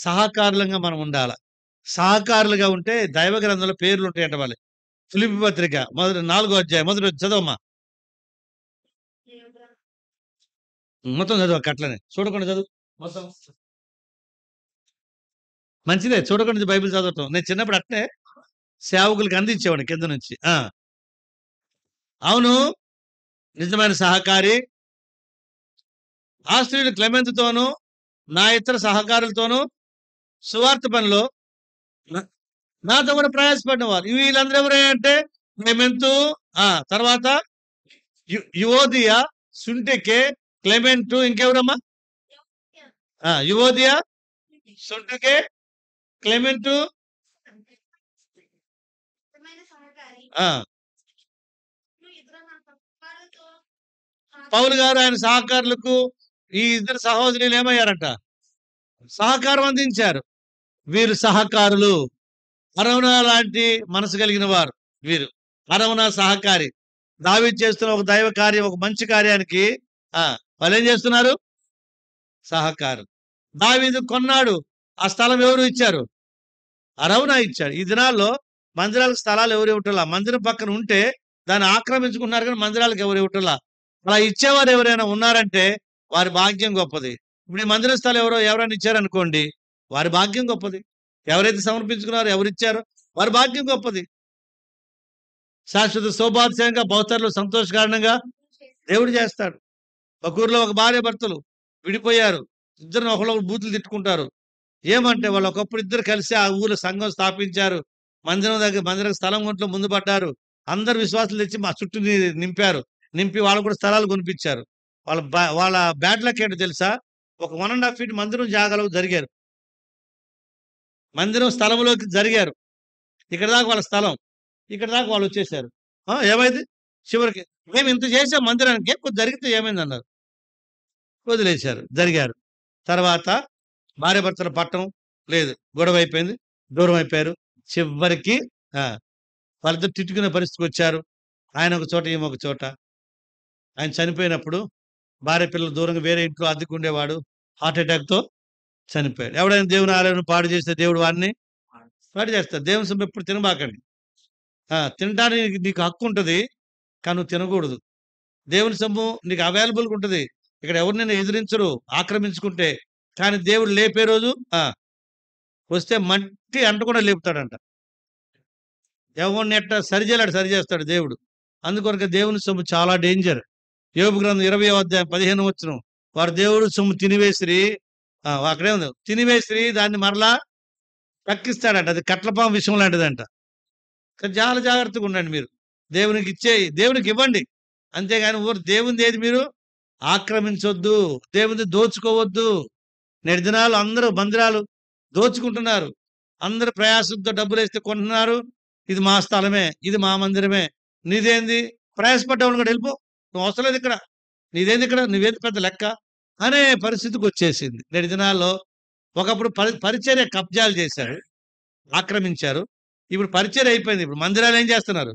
Speaker 1: సహకారులంగా మనం ఉండాల. సహకారులుగా ఉంటే దైవ గ్రంథంలో పేర్లు ఉంటాయంట వాళ్ళకి. ఫిలిప్పీ పత్రిక 4వ అధ్యాయం మొదటి చదవమ్మా. మొత్తం చదువు, అట్లనే చూడకుండా చదువు మొత్తం. మంచిదే చూడకుండా బైబిల్ చదవటం. నేను చిన్నప్పుడు అట్నే సేవకులకి అందించేవాడిని కింద నుంచి. అవును, నిజమైన సహకారి. ఆ స్త్రీలు క్లెమెంతుతోనూ నా ఇతర సహకారులతోనూ సువార్త పనిలో నాతో కూడా ప్రయాసపడిన వారు. వీళ్ళందరూ ఎవరంటే క్లెమెంతు, తర్వాత యువోదియా, సుంటెకే, క్లెమెంటు, ఇంకెవరమ్మా? యువోదియా, సుంటెకే, క్లెమెంటు, పౌలు గారు ఆయన సహకారులకు ఈ ఇద్దరు సహోదరులు ఏమయ్యారంట? సహకారం అందించారు. వీరు సహకారులు. అరవున లాంటి మనసు కలిగిన వారు వీరు. అరవున సహకారి. దావీదు చేస్తున్న ఒక దైవ కార్యం, ఒక మంచి కార్యానికి వాళ్ళు ఏం చేస్తున్నారు? సహకారం. దావీదు కొన్నాడు, ఆ స్థలం ఎవరు ఇచ్చారు? అరౌనా ఇచ్చాడు. ఈ దినాల్లో మందిరాలకు స్థలాలు ఎవరు ఇవ్వటంలా. మందిరం పక్కన ఉంటే దాన్ని ఆక్రమించుకుంటున్నారు కానీ మందిరాలకు ఎవరు ఇవ్వటంలా. అలా ఇచ్చేవారు ఎవరైనా ఉన్నారంటే వారి భాగ్యం గొప్పది. ఇప్పుడు ఈ మందిర స్థలం ఎవరైనా ఇచ్చారనుకోండి, వారి భాగ్యం గొప్పది. ఎవరైతే సమర్పించుకున్నారో, ఎవరిచ్చారో వారి భాగ్యం గొప్పది. శాశ్వత సౌభాగ్యంగా భౌతర్లు సంతోషకారణంగా దేవుడు చేస్తాడు. ఒక ఊర్లో ఒక భార్య భర్తలు విడిపోయారు. ఇద్దరు ఒకళ్ళొకరు బూతులు తిట్టుకుంటారు. ఏమంటే వాళ్ళు ఒకప్పుడు ఇద్దరు కలిసి ఆ ఊర్లో సంఘం స్థాపించారు. మందిరం స్థలం కొంట్లో ముందు పడ్డారు. అందరు విశ్వాసులు తెచ్చి మా చుట్టూ నింపారు. నింపి వాళ్ళు కూడా స్థలాలు కొనిపించారు. వాళ్ళ బ్యాడ్ లక్ ఏంటో తెలుసా? ఒక 1½ ఫీట్ మందిరం జాగాలో జరిగారు. మందిరం స్థలంలోకి జరిగారు. ఇక్కడ దాకా వాళ్ళ స్థలం. ఇక్కడ దాకా వాళ్ళు వచ్చేసారు. ఏమైంది? చివరికి మేము ఇంత చేసాం మందిరానికి, కొద్ది జరిగితే ఏమైందన్నారు. వదిలేశారు. జరిగారు. తర్వాత భార్యాభర్తల పట్టం లేదు. గొడవ అయిపోయింది. దూరం అయిపోయారు. చివరికి వాళ్ళిద్దరు తిట్టుకునే పరిస్థితికొచ్చారు. ఆయన ఒక చోట, ఈమె ఒక చోట. ఆయన చనిపోయినప్పుడు భార్య పిల్లలు దూరంగా వేరే ఇంట్లో అద్దెకుండేవాడు. హార్ట్ అటాక్‌తో చనిపోయాడు. ఎవడైనా దేవుని ఆలయం పాడు చేస్తే దేవుడు వాడిని పాడు చేస్తాడు. దేవుని సొమ్ము ఎప్పుడు తినబాకండి. తినడానికి నీకు హక్కు ఉంటది. కానీ నువ్వు తినకూడదు. దేవుని సొమ్ము నీకు అవైలబుల్‌గా ఉంటది. ఇక్కడ ఎవరు నిన్ను ఎదిరించరు ఆక్రమించుకుంటే. కానీ దేవుడు లేపే రోజు వస్తే మట్టి అంటకుండా లేపుతాడంట. ఎవరిని ఎట్టా సరి చేస్తాడు దేవుడు. అందుకొరకే దేవుని సొమ్ము చాలా డేంజర్. యోబు గ్రంథం 20వ అధ్యాయం 15వ వచనం. వారు దేవుడు సొమ్ము తినివేసిరి. అక్కడే ఉంది. తినివేసిరి దాన్ని మరలా కక్కిస్తాడంట. అది కట్లపాము విషయం లాంటిదంట. చాలా జాగ్రత్తగా ఉండండి మీరు. దేవునికి ఇవ్వండి. అంతేగాని దేవునిది ఏది మీరు ఆక్రమించొద్దు. దేవునిది దోచుకోవద్దు. నేటి దినాలు అందరూ మందిరాలు దోచుకుంటున్నారు. అందరూ ప్రయాసంతో డబ్బులేస్తే కొంటున్నారు. ఇది మా స్థలమే, ఇది మా మందిరమే. నీదేంది? ప్రయాసపడ్డవాళ్ళు కూడా వెళ్ళిపో. నువ్వు అవసరం లేదు ఇక్కడ. నీదేంది ఇక్కడ? నువ్వేంది పెద్ద లెక్క అనే పరిస్థితికి వచ్చేసింది. నేటి దినాల్లో ఒకప్పుడు పరిచర్య కబ్జాలు చేశారు, ఆక్రమించారు. ఇప్పుడు పరిచర్య అయిపోయింది. ఇప్పుడు మందిరాలు ఏం చేస్తున్నారు?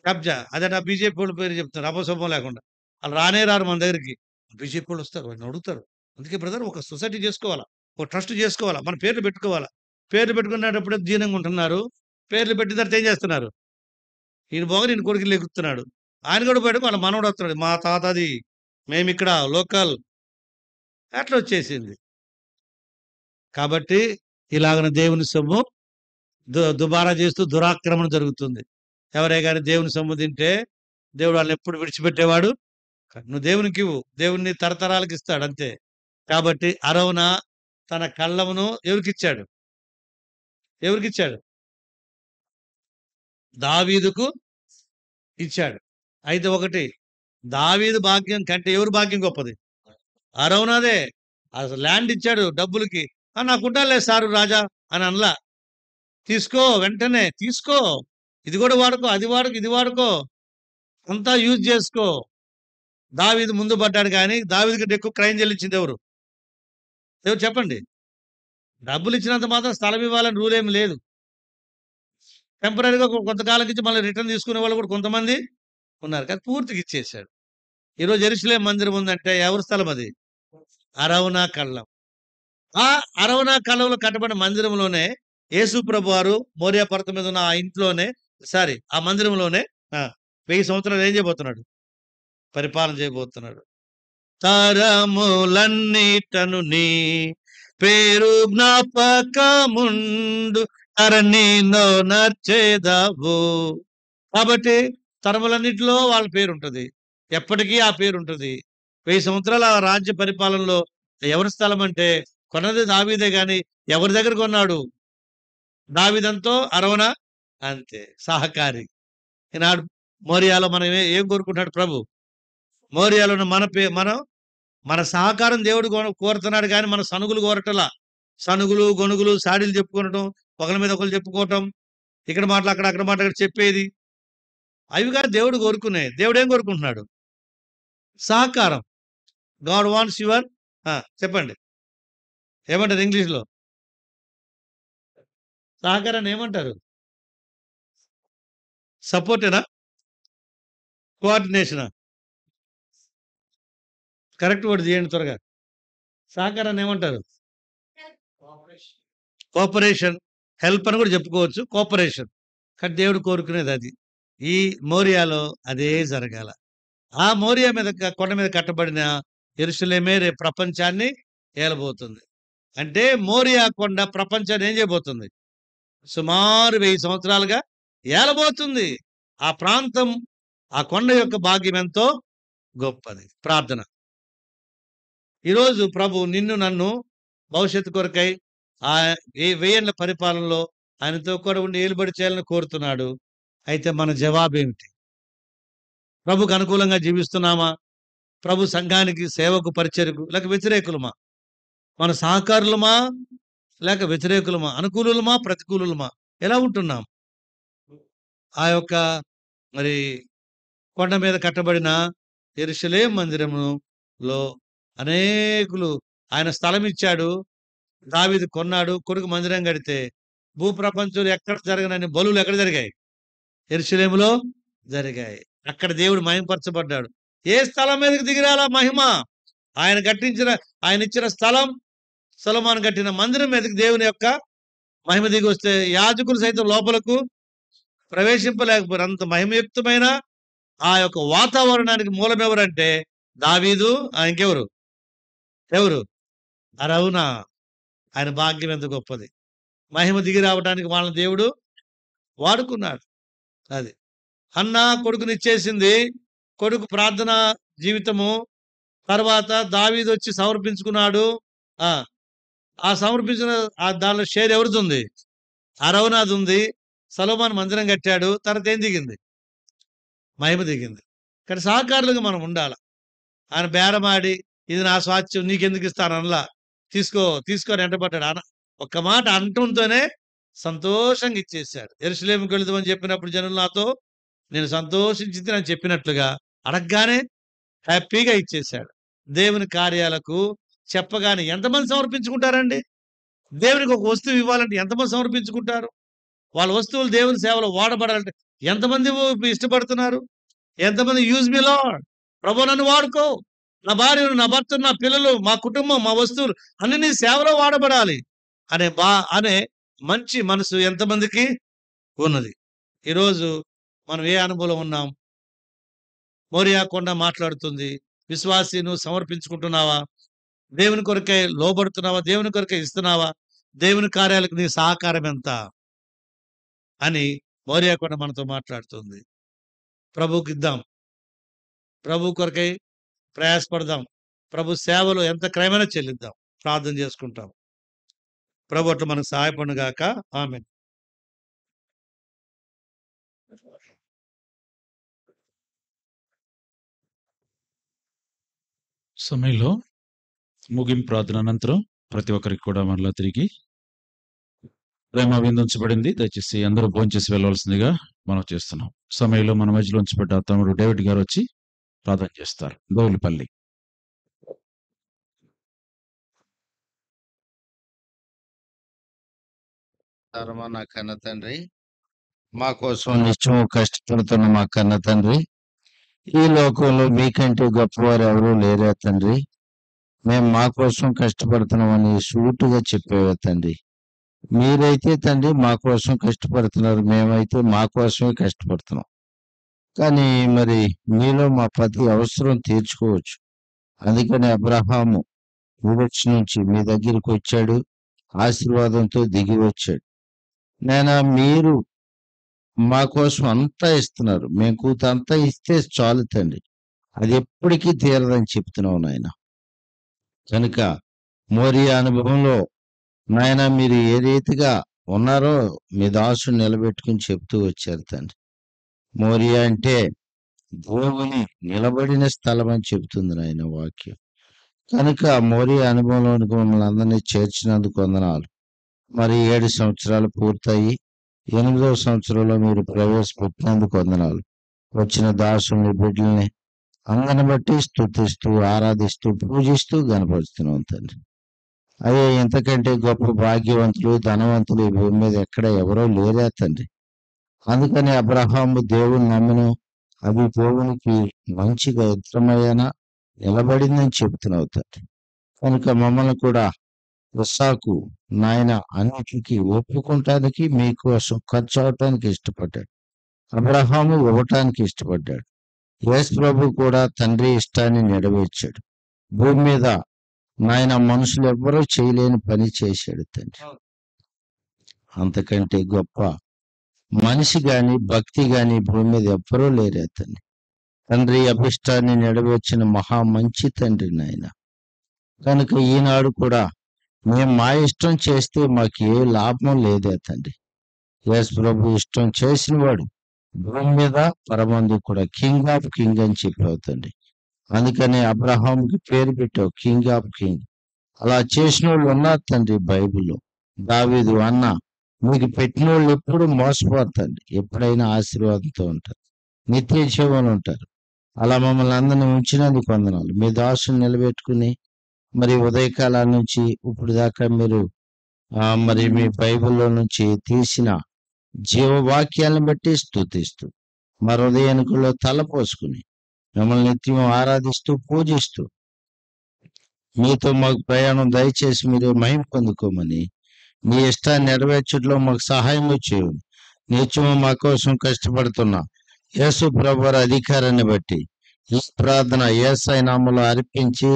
Speaker 1: కబ్జా. అదట బీజేపీ వాళ్ళ పేరు చెప్తున్నారు అపశుభం లేకుండా. వాళ్ళు రానే రారు మన దగ్గరికి. బీజేపీ వాళ్ళు వస్తారు, వాళ్ళని అడుగుతారు. అందుకే బ్రదర్ ఒక సొసైటీ చేసుకోవాలా, ఒక ట్రస్ట్ చేసుకోవాలా, మన పేర్లు పెట్టుకోవాలా. పేర్లు పెట్టుకునేటప్పుడు దీనంగా ఉంటున్నారు. పేర్లు పెట్టిన తర్వాత ఏం చేస్తున్నారు? ఈయన పోగా నేను కొడుకు లెగుతున్నాడు. ఆయన కూడా పోయాడు, వాళ్ళ మనవడు వస్తున్నాడు. మా తాతది, మేమిక్కడ లోకల్, అట్లా వచ్చేసింది. కాబట్టి ఇలాగన దేవుని సొమ్ము దుబారా చేస్తూ దురాక్రమణ జరుగుతుంది. ఎవరే కానీ దేవుని సొమ్ము తింటే దేవుడు వాళ్ళని ఎప్పుడు విడిచిపెట్టేవాడు. నువ్వు దేవునికి ఇవ్వు, దేవుణ్ణి తరతరాలకు ఇస్తాడు అంతే. కాబట్టి అరౌన తన కళ్ళమును ఎవరికిచ్చాడు? దావీదుకు ఇచ్చాడు. అయితే ఒకటి, దావీదు భాగ్యం కంటే ఎవరు భాగ్యం గొప్పది? అరౌనాదే. అసలు ల్యాండ్ ఇచ్చాడు డబ్బులకి. నాకుంటాలే సారు రాజా అని అనలా. తీసుకో, వెంటనే తీసుకో, ఇది కూడా వాడుకో, అది వాడుకో, ఇది వాడుకో, అంతా యూజ్ చేసుకో. దావీదు ముందు పడ్డాడు. కానీ దావీదు కంటే ఎక్కువ క్రైమ్ చెల్లించింది ఎవరు చెప్పండి? డబ్బులు ఇచ్చినంత మాత్రం స్థలం ఇవ్వాలని రూల్ ఏమి లేదు. టెంపరీగా కొంతకాలం ఇచ్చి మళ్ళీ రిటర్న్ తీసుకునే వాళ్ళు కూడా కొంతమంది ఉన్నారు. కానీ పూర్తిగా ఇచ్చేసాడు. ఈరోజు యెరూషలేం మందిరం ఉందంటే ఎవరి స్థలం అది? అరౌనా కళ్ళం. ఆ అరౌనా కళ్ళంలో కట్టబడిన మందిరంలోనే యేసు ప్రభు వారు మోరియా పర్వతం మీద ఉన్న ఆ ఇంట్లోనే, ఆ మందిరంలోనే 1000 సంవత్సరాలు ఏం చేయబోతున్నాడు? పరిపాలన చేయబోతున్నాడు. తరములన్నిటను నీ పేరు జ్ఞాపకముండు తరణిలో నర్చేదావు. కాబట్టి తరములన్నిటిలో వాళ్ళ పేరు ఉంటది. ఎప్పటికీ ఆ పేరు ఉంటది. 1000 సంవత్సరాల రాజ్య పరిపాలనలో ఎవరి స్థలం అంటే కొన్నది దావీదే. గాని ఎవరి దగ్గర కొన్నాడు? దావీదంతో అరౌనా అంతే సహకారి. ఈనాడు మోరియాలో మనం ఏం కోరుకుంటున్నాడు ప్రభు? మోరియాలో మన సహకారం దేవుడు కోరుతున్నాడు. కానీ మన సనుగులు కోరటలా. సనుగులు, గొనుగులు, సాడీలు చెప్పుకోవటం, ఒకరి మీద ఒకరు చెప్పుకోవటం, ఇక్కడ మాటలు అక్కడ మాటలు చెప్పేది, అవిగా దేవుడు కోరుకునే. దేవుడు ఏం కోరుకుంటున్నాడు? సహకారం. గాడ్ వాంట్స్ యువర్ చెప్పండి, ఏమంటారు ఇంగ్లీష్లో? సహకారాన్ని ఏమంటారు? సపోర్టేనా? కోఆర్డినేషనా? కరెక్ట్ వర్డ్ చేయండి త్వరగా. సహకారాన్ని ఏమంటారు? కోఆపరేషన్, హెల్ప్ అని కూడా చెప్పుకోవచ్చు. కోఆపరేషన్. కానీ దేవుడు కోరుకునేది అది. ఈ మోరియాలో అదే జరగాల. ఆ మోరియా మీద కొండ మీద కట్టబడిన యెరూషలేమే రేపు ప్రపంచాన్ని ఏలబోతుంది. అంటే మోరియా కొండ ప్రపంచాన్ని ఏం చేయబోతుంది? సుమారు 1000 సంవత్సరాలుగా ఏలబోతుంది. ఆ ప్రాంతం, ఆ కొండ యొక్క భాగ్యం ఎంతో గొప్పది. ప్రార్థన. ఈరోజు ప్రభు నిన్ను నన్ను భవిష్యత్తు కొరకై ఈ 1000 ఏళ్ల పరిపాలనలో ఆయనతో కూడా ఉండి ఏలుబడి చేయాలని కోరుతున్నాడు. అయితే మన జవాబేమిటి? ప్రభుకు అనుకూలంగా జీవిస్తున్నామా? ప్రభు సంఘానికి, సేవకు, పరిచర్యకు లేక వ్యతిరేకులమా? మన సహకారులమా? లేక వ్యతిరేకులమా? అనుకూలులమా? ప్రతికూలులమా? ఎలా ఉంటున్నాం? ఆ యొక్క మరి కొండ మీద కట్టబడిన యెరూషలేము మందిరములో అనేకులు ఆయన స్థలం ఇచ్చాడు. దావీదు కొన్నాడు. కొడుకు మందిరం కడితే భూప్రపంచంలో ఎక్కడ జరగనన్ని బలులు ఎక్కడ జరిగాయి? యెరూషలేములో జరిగాయి. అక్కడ దేవుడు మహిమపరచబడ్డాడు. ఏ స్థలం మీదకి దిగిరాలా మహిమ? ఆయన ఇచ్చిన స్థలం, సొలొమోను కట్టిన మందిరం మీదకి దేవుని యొక్క మహిమ దిగి వస్తే యాజకులు సైతం లోపలకు ప్రవేశింపలేకపోయారు. అంత మహిమయుక్తమైన ఆ యొక్క వాతావరణానికి మూలం ఎవరంటే దావీదు. ఇంకెవరు? ఎవరు? అరవునా. ఆయన భాగ్యం ఎంత గొప్పది. మహిమ దిగి రావడానికి వాళ్ళని దేవుడు వాడుకున్నాడు. అది హన్నా కొడుకునిచ్చేసింది. కొడుకు ప్రార్థన జీవితము. తర్వాత దావీదు వచ్చి సమర్పించుకున్నాడు. ఆ సమర్పించిన దానిలో షేర్ ఎవరిది ఉంది? అరవునాది ఉంది. సొలొమోను మందిరం కట్టాడు. తర్వాత ఏం దిగింది? మహిమ దిగింది. కానీ సహకారులుగా మనం ఉండాలి. ఆయన బేరమాడి ఇది నా స్వాస్థ్యం నీకెందుకు ఇస్తాను అనలా. తీసుకొని వెంటబడ్డాడు. ఒక్క మాట అంటంతోనే సంతోషంగా ఇచ్చేశాడు. యెరూషలేముకి వెళుదామని చెప్పినప్పుడు జనులు నాతో నేను సంతోషించింది అని చెప్పినట్లుగా అడగగానే హ్యాపీగా ఇచ్చేశాడు. దేవుని కార్యాలకు చెప్పగానే ఎంతమంది సమర్పించుకుంటారండి? దేవునికి ఒక వస్తువు ఇవ్వాలంటే ఎంతమంది సమర్పించుకుంటారు? వాళ్ళ వస్తువులు దేవుని సేవలో వాడబడాలంటే ఎంతమంది ఇష్టపడుతున్నారు? ఎంతమంది యూజ్ మీ లార్డ్, ప్రభు నన్ను వాడుకో, నా భార్యను, నా భర్తను, నా పిల్లలు, మా కుటుంబం, మా వస్తువులు అన్ని నీ సేవలో వాడబడాలి అనే మంచి మనసు ఎంతమందికి ఉన్నది? ఈరోజు మనం ఏ అనుభవం ఉన్నాం? మోరియా కొండ మాట్లాడుతుంది. విశ్వాసి, నువ్వు సమర్పించుకుంటున్నావా? దేవుని కొరకై లోబడుతున్నావా? దేవుని కొరకై ఇస్తున్నావా? దేవుని కార్యాలకు నీ సహకారం ఎంత అని మోరియా కొండ మనతో మాట్లాడుతుంది. ప్రభువుకి ఇద్దాం. ప్రభు కొరకై ప్రయాసపడదాం. ప్రభు సేవలో ఎంత క్రయమైనా చెల్లిద్దాం. ప్రార్థన చేసుకుంటాం. ప్రభు అట్లా మనకు సహాయపడును గాక. ఆమేన్.
Speaker 2: సమయంలో ముగింపు ప్రార్థన అనంతరం ప్రతి ఒక్కరికి కూడా మరలా తిరిగి ప్రేమ విందుంచబడింది. దయచేసి అందరూ భోంచేసి వెళ్ళవలసిందిగా మనం చేస్తున్నాం. సమయంలో మన మధ్యలో ఉంచబడ్డ తమ్ముడు డేవిడ్ గారు వచ్చి ప్రార్థన చేస్తారు. దోవులపల్లి.
Speaker 3: నా కన్న తండ్రి, మా కోసం నిత్యం కష్టపడుతున్న మా కన్న తండ్రి, ఈ లోకంలో మీకంటే గొప్పవారు ఎవరూ లేరా తండ్రి? మేము మా కోసం కష్టపడుతున్నామని సూటుగా చెప్పేవా తండ్రి? మీరైతే తండ్రి మా కోసం కష్టపడుతున్నారు, మేమైతే మా కోసమే కష్టపడుతున్నాం. కానీ మరి మీలో మా ప్రతి అవసరం తీర్చుకోవచ్చు. అందుకని అబ్రహాము వివక్ష నుంచి మీ దగ్గరికి వచ్చాడు, ఆశీర్వాదంతో దిగి వచ్చాడు. నాయనా, మీరు మా కోసం అంతా ఇస్తున్నారు. మేము కూతంతా ఇస్తే చాలు తండ్రి, అది ఎప్పటికీ తీరదని చెప్తున్నావు నాయన. కనుక మోరియా అనుభవంలో నాయన మీరు ఏ రీతిగా ఉన్నారో మీ దాసుని నిలబెట్టుకుని చెప్తూ వచ్చారు తండ్రి. మోరియా అంటే దేవుని నిలబడిన స్థలం అని చెబుతుంది నాయన వాక్యం. కనుక మోరియా అనుభవంలోనికి మమ్మల్ని అందరినీ చేర్చినందుకు వందనాలు. మరి 7 సంవత్సరాలు పూర్తయి 8వ సంవత్సరంలో మీరు ప్రవేశపెట్టినందుకు వందనాలు. వచ్చిన దాసుని బిడ్డల్ని అందరిని బట్టి స్తుతిస్తూ, ఆరాధిస్తూ, పూజిస్తూ గణపరుస్తున్నాం తండ్రి. అయ్యే ఇంతకంటే గొప్ప భాగ్యవంతులు, ధనవంతులు ఈ భూమి మీద ఎక్కడ ఎవరో లేరా తండ్రి. అందుకని అబ్రహాము దేవుని నమ్మను, అది దేవునికి మంచిగా ఇష్టమయ్యానా నిలబడిందని చెబుతున్నావు తండ్రి. కనుక మమ్మల్ని కూడా ఇస్సాకు నాయన అన్నిటికీ ఒప్పుకుంటానికి మీకోసం ఖర్చు అవటానికి ఇష్టపడ్డాడు. అబ్రహాము ఇవ్వటానికి ఇష్టపడ్డాడు. యేసు ప్రభు కూడా తండ్రి ఇష్టాన్ని నెరవేర్చాడు. భూమి మీద నాయన మనుషులు ఎవ్వరూ చేయలేని పని చేశాడు తండ్రి. అంతకంటే గొప్ప మనిషి గాని భక్తి గాని భూమి మీద ఎవ్వరూ లేరే తండ్రి. తండ్రి అభిష్టాన్ని నెరవేర్చిన మహా మంచి తండ్రి నాయన. కనుక ఈనాడు కూడా మేము మా ఇష్టం చేస్తే మాకు ఏ లాభం లేదే తండ్రి. యేసు ప్రభు ఇష్టం చేసిన వాడు భూమి మీద పరమందు కూడా కింగ్ ఆఫ్ కింగ్ అని చెప్పావు తండ్రి. అందుకని అబ్రహాంకి పేరు పెట్టావు కింగ్ ఆఫ్ కింగ్. అలా చేసిన వాళ్ళు ఉన్నారు తండ్రి బైబిల్లో. దావీదు అన్న మీకు పెట్టిన వాళ్ళు ఎప్పుడు మోసపోతారు, ఎప్పుడైనా ఆశీర్వాదంతో ఉంటారు, నిత్య జీవనం ఉంటారు. అలా మమ్మల్ని అందరినీ ఉంచినందుకు వందనాలు. మీ దాసుని నిలబెట్టుకుని మరి ఉదయకాలం నుంచి ఇప్పుడు దాకా మీరు మరి మీ బైబిల్లో నుంచి తీసిన జీవవాక్యాలను బట్టి స్తుతిస్తూ మా హృదయానికలో తలపోసుకుని మిమ్మల్ని నిత్యం ఆరాధిస్తూ పూజిస్తూ మీతో మాకు ప్రయాణం దయచేసి మీరు మహిమ పొందుకోమని, మీ ఇష్టాన్ని నెరవేర్చడంలో మాకు సహాయం చేయండి. నిత్యం మా కోసం కష్టపడుతున్నా యేసు ప్రభువారి అధికారాన్ని బట్టి ఈ ప్రార్థన యేసయ్య నామములో అర్పించి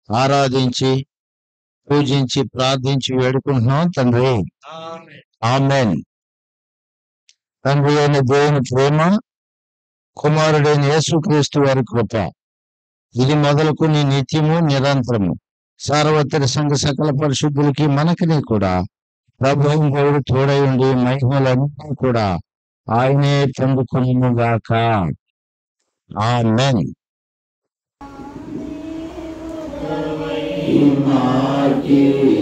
Speaker 3: ఆరాధించి పూజించి ప్రార్థించి వేడుకుంటున్నాం తండ్రి. ఆమేన్. తండ్రి అయిన దేవుని ప్రేమ, కుమారుడైన యేసుక్రీస్తు వారి కృప, ఇది మొదలుకొని నిత్యము నిరంతరము సార్వత్రిక సంఘ సకల పరిశుద్ధులకి మనకిని కూడా ప్రభువు దేవుడు తోడై ఉండి మహిమలన్నీ కూడా ఆయనే పొందుకొనుగాక. ఆమేన్.
Speaker 4: Imagine